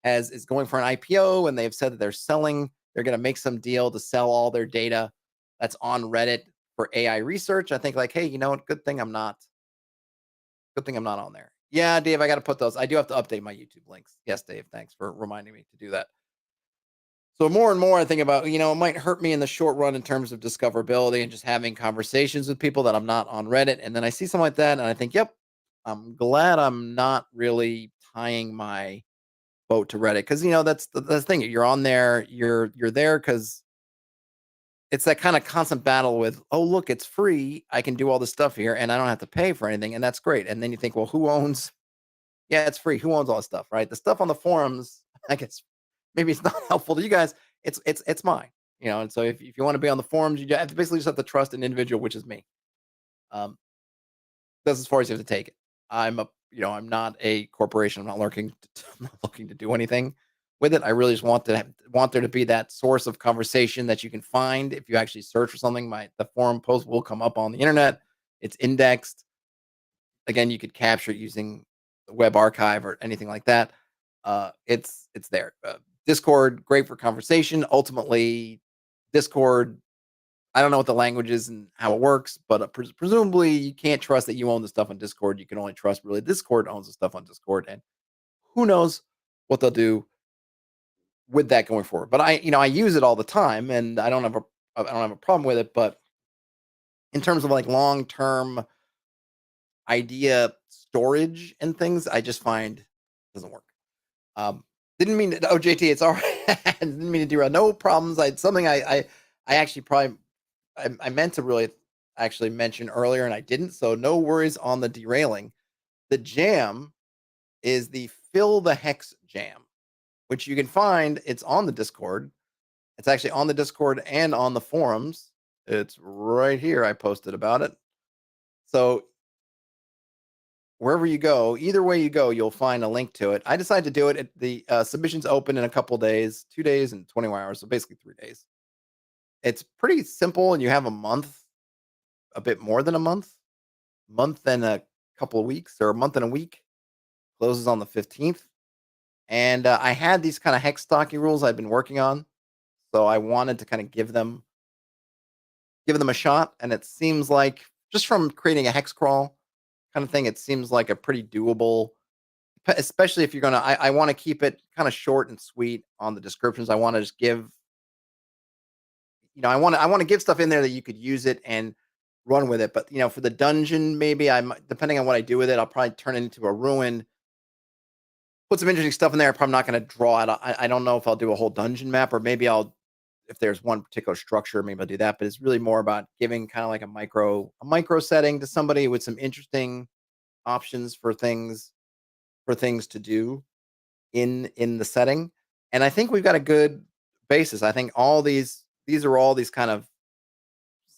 is going for an IPO, and they've said that they're going to make some deal to sell all their data that's on Reddit for AI research. I think like, hey, you know what? Good thing I'm not on there. Yeah, Dave, I got to put those. I do have to update my YouTube links. Yes, Dave, thanks for reminding me to do that. So more and more I think about, it might hurt me in the short run in terms of discoverability and just having conversations with people that I'm not on Reddit. And then I see something like that and I think, yep, I'm glad I'm not really tying my boat to Reddit. Cause that's the thing. You're on there, you're there because it's that kind of constant battle with, oh, look, it's free. I can do all this stuff here and I don't have to pay for anything. And that's great. And then you think, well, yeah, it's free. Who owns all this stuff, right? The stuff on the forums, I guess maybe it's not helpful to you guys. It's mine, and so if you want to be on the forums, you basically just have to trust an individual, which is me. That's as far as you have to take it. I'm not a corporation. I'm not looking to do anything with it. I really just want there to be that source of conversation that you can find if you actually search for something. The forum post will come up on the internet. It's indexed. Again, you could capture it using the web archive or anything like that. It's there. Discord, great for conversation. Ultimately, Discord. I don't know what the language is and how it works, but presumably you can't trust that you own the stuff on Discord. You can only trust really Discord owns the stuff on Discord, and who knows what they'll do with that going forward. But I use it all the time, and I don't have a problem with it. But in terms of like long term idea storage and things, I just find it doesn't work. Um, didn't mean to, oh JT, it's all right. Didn't mean to derail. No problems. I something I actually probably I meant to really actually mention earlier and I didn't. So no worries on the derailing. The jam is the Fill the Hex Jam, which you can find. It's on the Discord. It's actually on the Discord and on the forums. It's right here. I posted about it. So wherever you go, either way you go, you'll find a link to it. I decided to do it. The submissions open in a couple days, 2 days and 24 hours. So basically 3 days. It's pretty simple, and you have a month, a bit more than a month and a couple of weeks, or a month and a week. Closes on the 15th. And I had these kind of hex stocking rules I've been working on. So I wanted to kind of give them a shot. And it seems like just from creating a hex crawl kind of thing, it seems like a pretty doable, especially if you're gonna. I want to keep it kind of short and sweet on the descriptions. I want to just give, I want to give stuff in there that you could use it and run with it. But for the dungeon, maybe I might, depending on what I do with it, I'll probably turn it into a ruin. Put some interesting stuff in there. I'm probably not going to draw it. I don't know if I'll do a whole dungeon map, or maybe I'll, if there's one particular structure, maybe I'll do that. But it's really more about giving kind of like a micro setting to somebody with some interesting options for things to do in the setting. And I think we've got a good basis. I think these are all these kind of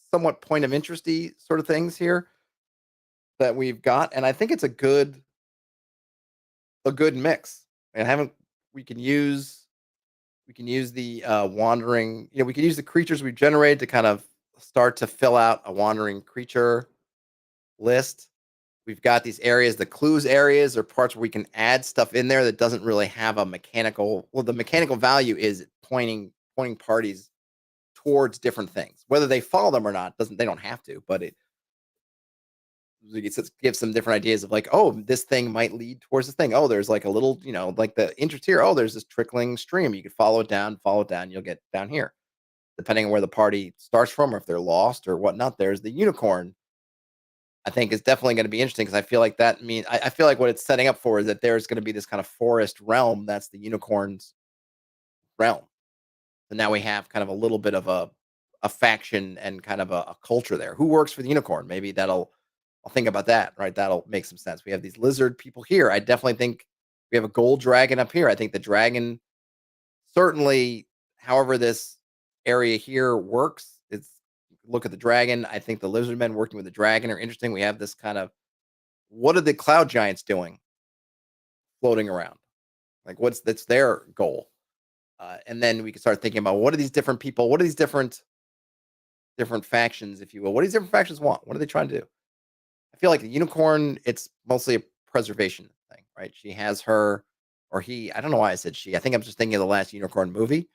somewhat point of interesty sort of things here that we've got, and I think it's a good mix. And haven't we can use the wandering, we can use the creatures we've generated to kind of start to fill out a wandering creature list. We've got these areas, the clues areas are parts where we can add stuff in there that doesn't really have a mechanical, well, the mechanical value is pointing parties towards different things. Whether they follow them or not, doesn't they don't have to, but it gives some different ideas of like, oh, this thing might lead towards this thing. Oh, there's like a little, like the interest here. Oh, there's this trickling stream. You could follow it down, you'll get down here. Depending on where the party starts from, or if they're lost or whatnot, there's the unicorn. I think is definitely going to be interesting because I feel like I feel like what it's setting up for is that there's going to be this kind of forest realm that's the unicorn's realm. So now we have kind of a little bit of a faction and kind of a culture there. Who works for the unicorn? Maybe I'll think about that, right? That'll make some sense. We have these lizard people here. I definitely think we have a gold dragon up here. I think the dragon certainly, however this area here works, it's look at the dragon. I think the lizard men working with the dragon are interesting. We have this kind of, what are the cloud giants doing floating around? Like that's their goal. And then we can start thinking about what are these different people, what are these different factions, if you will. What do these different factions want? What are they trying to do? I feel like the unicorn, it's mostly a preservation thing, right? She has her, or he. I don't know why I said she. I think I'm just thinking of the last unicorn movie.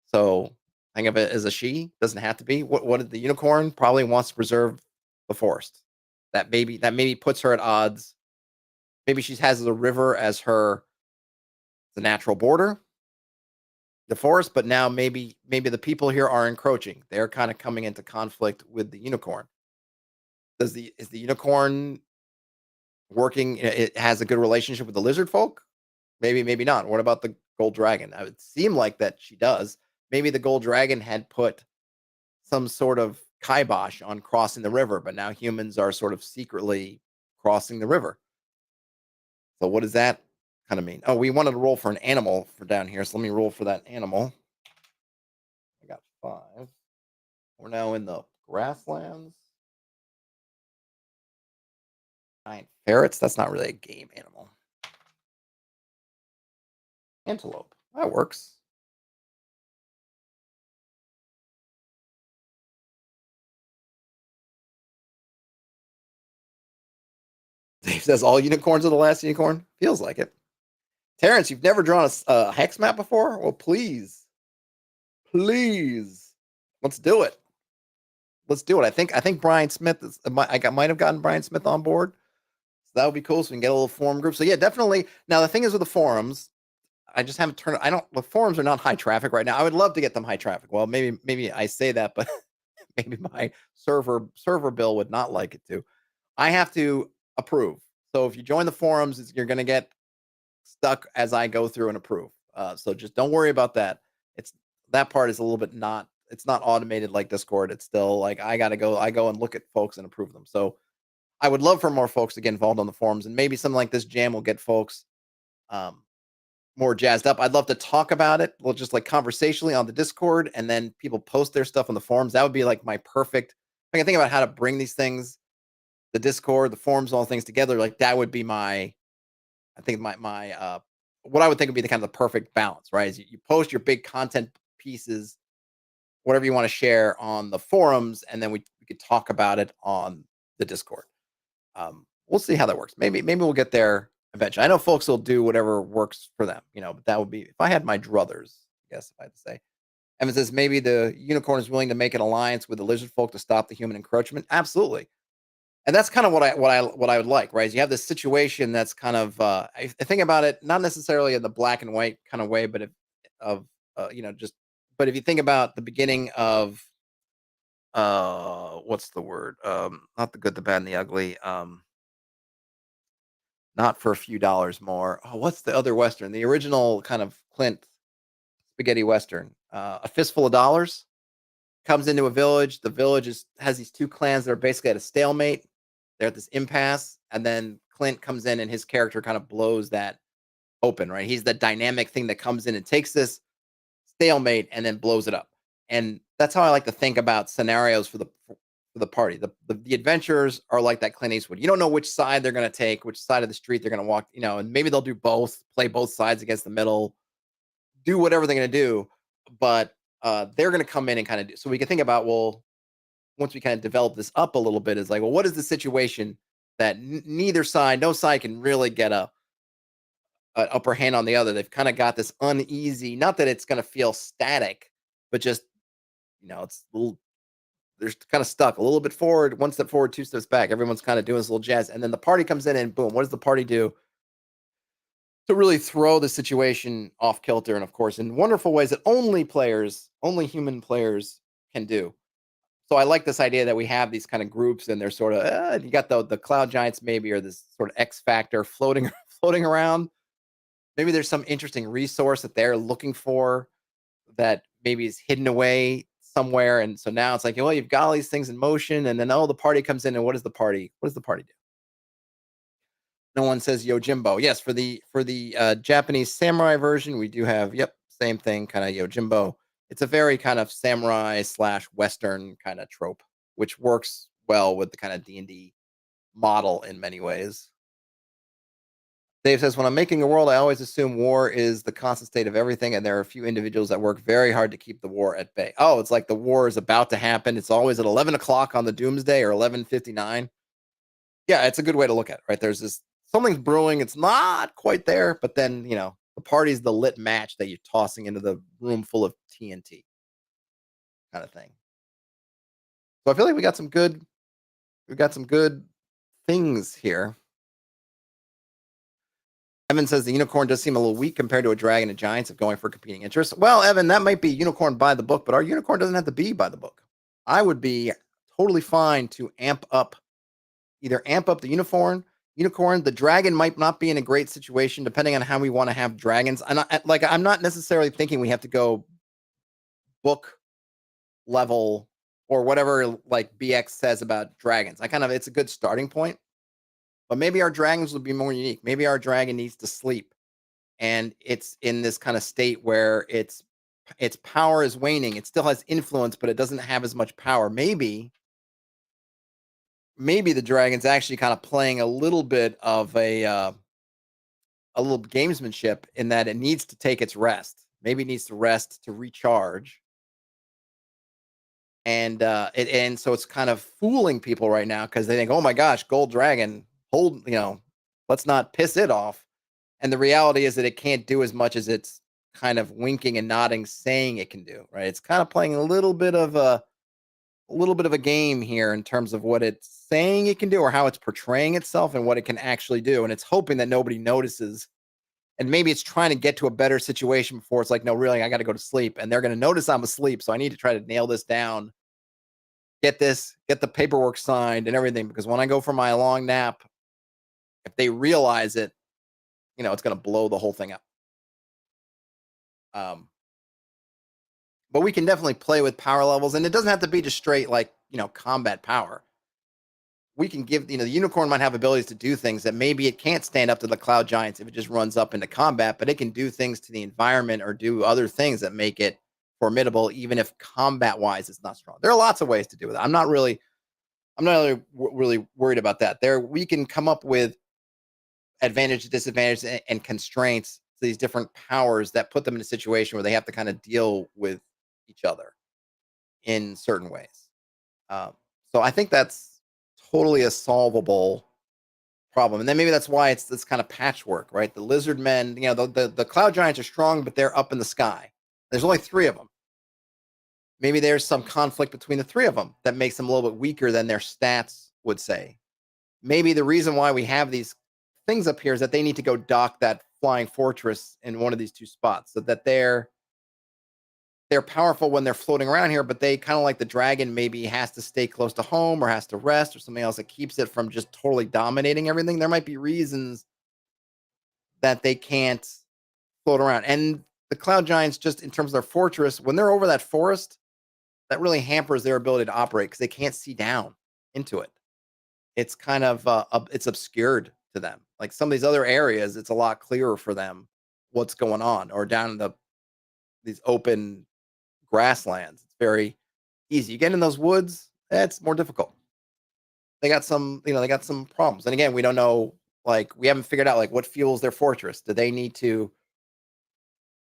So think of it as a she. Doesn't have to be. What did the unicorn probably wants to preserve the forest? That maybe puts her at odds. Maybe she has the river as the natural border, the forest, but now maybe the people here are encroaching. They're kind of coming into conflict with the unicorn. Is the unicorn working? It has a good relationship with the lizard folk? Maybe not. What about the gold dragon? It would seem like that she does. Maybe the gold dragon had put some sort of kibosh on crossing the river, but now humans are sort of secretly crossing the river. So what does that kind of mean? Oh, we wanted to roll for an animal for down here, so let me roll for that animal. I got 5. We're now in the grasslands. Giant ferrets. That's not really a game animal. Antelope. That works. Dave says all unicorns are the last unicorn. Feels like it. Terrence, you've never drawn a hex map before? Well, please, please, let's do it. Let's do it. I think Brian Smith is. Might have gotten Brian Smith on board. So that would be cool. So we can get a little forum group. So yeah, definitely. Now the thing is with the forums, I just haven't turned. I don't. The forums are not high traffic right now. I would love to get them high traffic. Well, maybe I say that, but maybe my server bill would not like it to. I have to approve. So if you join the forums, you're going to get stuck as I go through and approve. So just don't worry about that. It's that part is a little bit not. It's not automated like Discord. It's still like I go and look at folks and approve them. So I would love for more folks to get involved on the forums, and maybe something like this jam will get folks um, more jazzed up. I'd love to talk about it. We'll just like conversationally on the Discord, and then people post their stuff on the forums. That would be like my perfect. I can think about how to bring these things, the Discord, the forums, all things together. Like that would be my. I think my what I would think would be the kind of the perfect balance, right? Is you post your big content pieces, whatever you want to share on the forums, and then we could talk about it on the Discord. We'll see how that works. Maybe we'll get there eventually. I know folks will do whatever works for them, but that would be if I had my druthers, I guess if I had to say. Evan says maybe the unicorn is willing to make an alliance with the lizard folk to stop the human encroachment. Absolutely. And that's kind of what I would like, right? Is you have this situation that's kind of I think about it not necessarily in the black and white kind of way, but just but if you think about the beginning of what's the word? Not the good, the bad, and the ugly. Not for a few dollars more. Oh, what's the other Western? The original kind of Clint spaghetti Western. A Fistful of Dollars comes into a village. The village has these two clans that are basically at a stalemate. They're at this impasse, and then Clint comes in, and his character kind of blows that open. Right, he's the dynamic thing that comes in and takes this stalemate and then blows it up. And that's how I like to think about scenarios for the party. The adventurers are like that Clint Eastwood. You don't know which side they're going to take, which side of the street they're going to walk. And maybe they'll do both, play both sides against the middle, do whatever they're going to do. But they're going to come in and kind of do. So we can think about once we kind of develop this up a little bit, is like, well, what is the situation that neither side, no side can really get an upper hand on the other. They've kind of got this uneasy, not that it's going to feel static, but just, it's a little, they're kind of stuck a little bit forward, one step forward, two steps back. Everyone's kind of doing this little jazz. And then the party comes in and boom, what does the party do to really throw the situation off kilter? And of course, in wonderful ways that only human players can do. So I like this idea that we have these kind of groups, and they're sort of, you got the cloud giants maybe, or this sort of X factor floating around. Maybe there's some interesting resource that they're looking for that maybe is hidden away somewhere. And so now it's like, well, you've got all these things in motion, and then the party comes in, and what does the party do? No one says Yojimbo. Yes, for the Japanese samurai version, we do have same thing, kind of Yojimbo. It's a very kind of samurai / Western kind of trope, which works well with the kind of D&D model in many ways. Dave says, when I'm making a world, I always assume war is the constant state of everything, and there are a few individuals that work very hard to keep the war at bay. Oh, it's like the war is about to happen. It's always at 11 o'clock on the doomsday, or 11:59. Yeah, it's a good way to look at it, right? There's something's brewing. It's not quite there, but then, the party's the lit match that you're tossing into the room full of TNT kind of thing. So I feel like we got some good things here. Evan says the unicorn does seem a little weak compared to a dragon and giants if going for competing interests. Well, Evan, that might be unicorn by the book, but our unicorn doesn't have to be by the book. I would be totally fine to either amp up the unicorn. The dragon might not be in a great situation depending on how we want to have dragons. I'm not necessarily thinking we have to go book level or whatever like BX says about dragons. It's a good starting point. But maybe our dragons would be more unique. Maybe our dragon needs to sleep, and it's in this kind of state where its power is waning. It still has influence, but it doesn't have as much power. Maybe the dragon's actually kind of playing a little bit of a little gamesmanship in that it needs to take its rest. Maybe it needs to rest to recharge. And so it's kind of fooling people right now because they think, oh my gosh, gold dragon, hold, let's not piss it off. And the reality is that it can't do as much as it's kind of winking and nodding, saying it can do, right? It's kind of playing a little bit of a game here in terms of what it's saying it can do or how it's portraying itself and what it can actually do. And it's hoping that nobody notices. And maybe it's trying to get to a better situation before it's like, no, really, I got to go to sleep. And they're going to notice I'm asleep. So I need to try to nail this down, get the paperwork signed and everything. Because when I go for my long nap, if they realize it, it's going to blow the whole thing up. Um, but we can definitely play with power levels. And it doesn't have to be just straight, like, combat power. We can give, the unicorn might have abilities to do things that maybe it can't stand up to the cloud giants if it just runs up into combat, but it can do things to the environment or do other things that make it formidable, even if combat wise it's not strong. There are lots of ways to do it. I'm not really worried about that. We can come up with advantage, disadvantage, and constraints to these different powers that put them in a situation where they have to kind of deal with each other in certain ways. Um, so I think that's totally a solvable problem. And then maybe that's why it's this kind of patchwork, right? The lizard men, the cloud giants are strong, but they're up in the sky. There's only three of them. Maybe there's some conflict between the three of them that makes them a little bit weaker than their stats would say. Maybe the reason why we have these things up here is that they need to go dock that flying fortress in one of these two spots so that they're powerful when they're floating around here, but they kind of like the dragon maybe has to stay close to home or has to rest or something else that keeps it from just totally dominating everything. There might be reasons that they can't float around. And the cloud giants, just in terms of their fortress, when they're over that forest, that really hampers their ability to operate because they can't see down into it. It's kind of it's obscured to them. Like some of these other areas, it's a lot clearer for them what's going on, or down in these open grasslands. It's very easy. You get in those woods, it's more difficult. They got some problems. And again, we don't know, like we haven't figured out like what fuels their fortress. Do they need to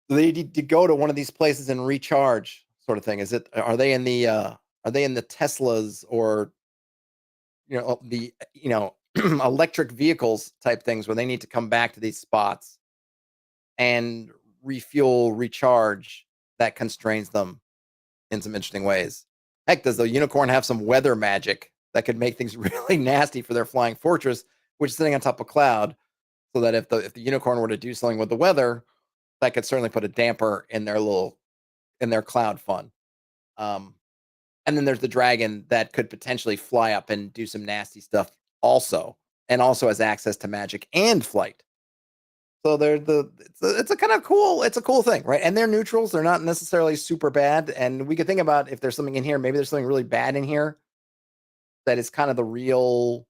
go to one of these places and recharge sort of thing? Are they in the Teslas or the electric vehicles type things where they need to come back to these spots and refuel, recharge that constrains them in some interesting ways. Heck, does the unicorn have some weather magic that could make things really nasty for their flying fortress, which is sitting on top of cloud, so that if the unicorn were to do something with the weather, that could certainly put a damper in their cloud fun. Um, and then there's the dragon that could potentially fly up and do some nasty stuff also, and also has access to magic and flight. So it's a kind of cool, it's a cool thing, right? And they're neutrals. They're not necessarily super bad. And we could think about if there's something in here, maybe there's something really bad in here that is kind of the real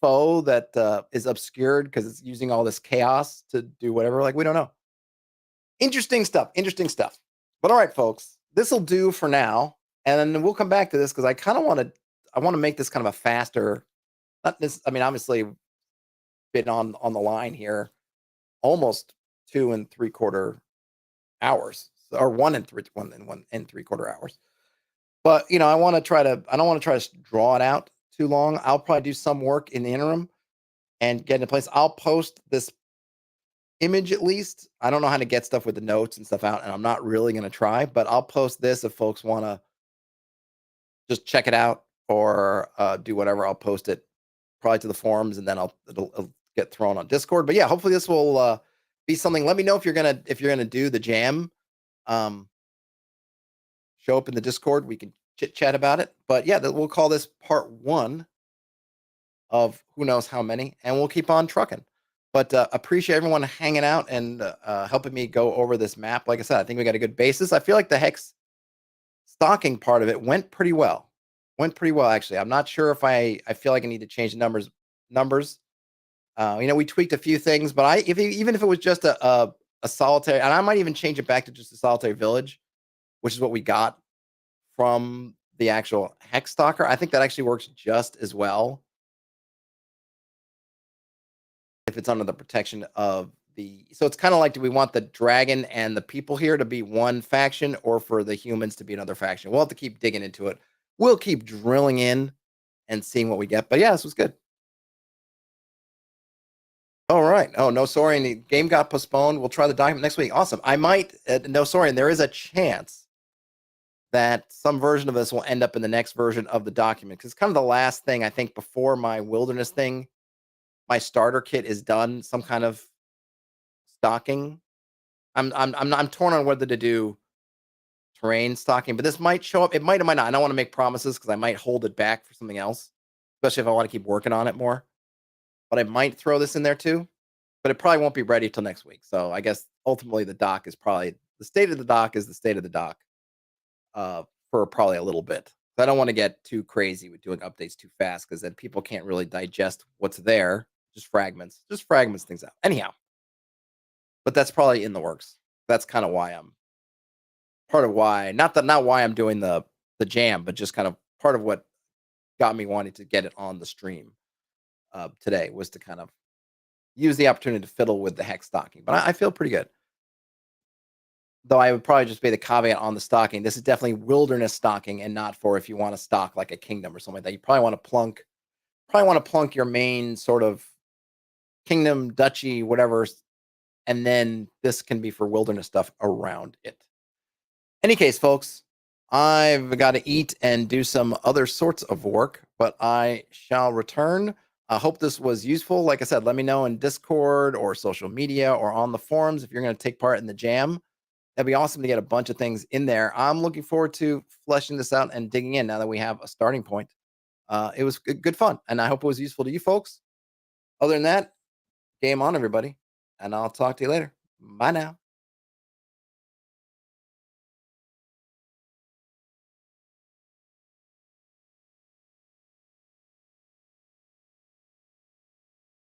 foe that is obscured because it's using all this chaos to do whatever. Like, we don't know. Interesting stuff. Interesting stuff. But all right, folks, this will do for now. And then we'll come back to this because I want to make this kind of a faster, not this, I mean, obviously been on the line here almost 2 and 3/4 hours, or 1 and 3/4 hours. But I don't want to try to draw it out too long. I'll probably do some work in the interim and get into place. I'll post this image at least. I don't know how to get stuff with the notes and stuff out, and I'm not really going to try, but I'll post this if folks want to just check it out or do whatever. I'll post it probably to the forums, and then it'll get thrown on Discord. But yeah, hopefully this will be something. Let me know if you're gonna do the jam. Um, Show up in the Discord. We can chit chat about it. But yeah, we'll call this part one of who knows how many, and we'll keep on trucking. But appreciate everyone hanging out and helping me go over this map. Like I said, I think we got a good basis. I feel like the hex stocking part of it went pretty well. Went pretty well, actually. I'm not sure if I feel like I need to change the numbers. We tweaked a few things, but even if it was just a solitary, and I might even change it back to just a solitary village, which is what we got from the actual hex stalker. I think that actually works just as well if it's under the protection of the. So it's kind of like, do we want the dragon and the people here to be one faction, or for the humans to be another faction? We'll have to keep digging into it. We'll keep drilling in and seeing what we get. But yeah, this was good. All right. Oh, no, sorry. The game got postponed. We'll try the document next week. Awesome. I might, no, sorry. And there is a chance that some version of this will end up in the next version of the document because it's kind of the last thing I think before my wilderness thing. My starter kit is done. Some kind of stocking. I'm torn on whether to do terrain stocking, but this might show up. It might or might not. I don't want to make promises because I might hold it back for something else, especially if I want to keep working on it more. But I might throw this in there too. But it probably won't be ready till next week. So I guess ultimately the dock is probably the state of the dock is the state of the dock for probably a little bit. I don't want to get too crazy with doing updates too fast because then people can't really digest what's there. Just fragments things out. Anyhow, but that's probably in the works. That's kind of why I'm part of why not why I'm doing the jam, but just kind of part of what got me wanting to get it on the stream today was to kind of use the opportunity to fiddle with the hex stocking. But I feel pretty good. Though I would probably just be the caveat on the stocking. This is definitely wilderness stocking and not for if you want to stock like a kingdom or something like that. You probably want to plunk your main sort of kingdom, duchy, whatever, and then this can be for wilderness stuff around it. Any case, folks, I've got to eat and do some other sorts of work, but I shall return. I hope this was useful. Like I said, let me know in Discord or social media or on the forums if you're going to take part in the jam. That'd be awesome to get a bunch of things in there. I'm looking forward to fleshing this out and digging in now that we have a starting point. It was good fun, and I hope it was useful to you folks. Other than that, game on, everybody, and I'll talk to you later. Bye now.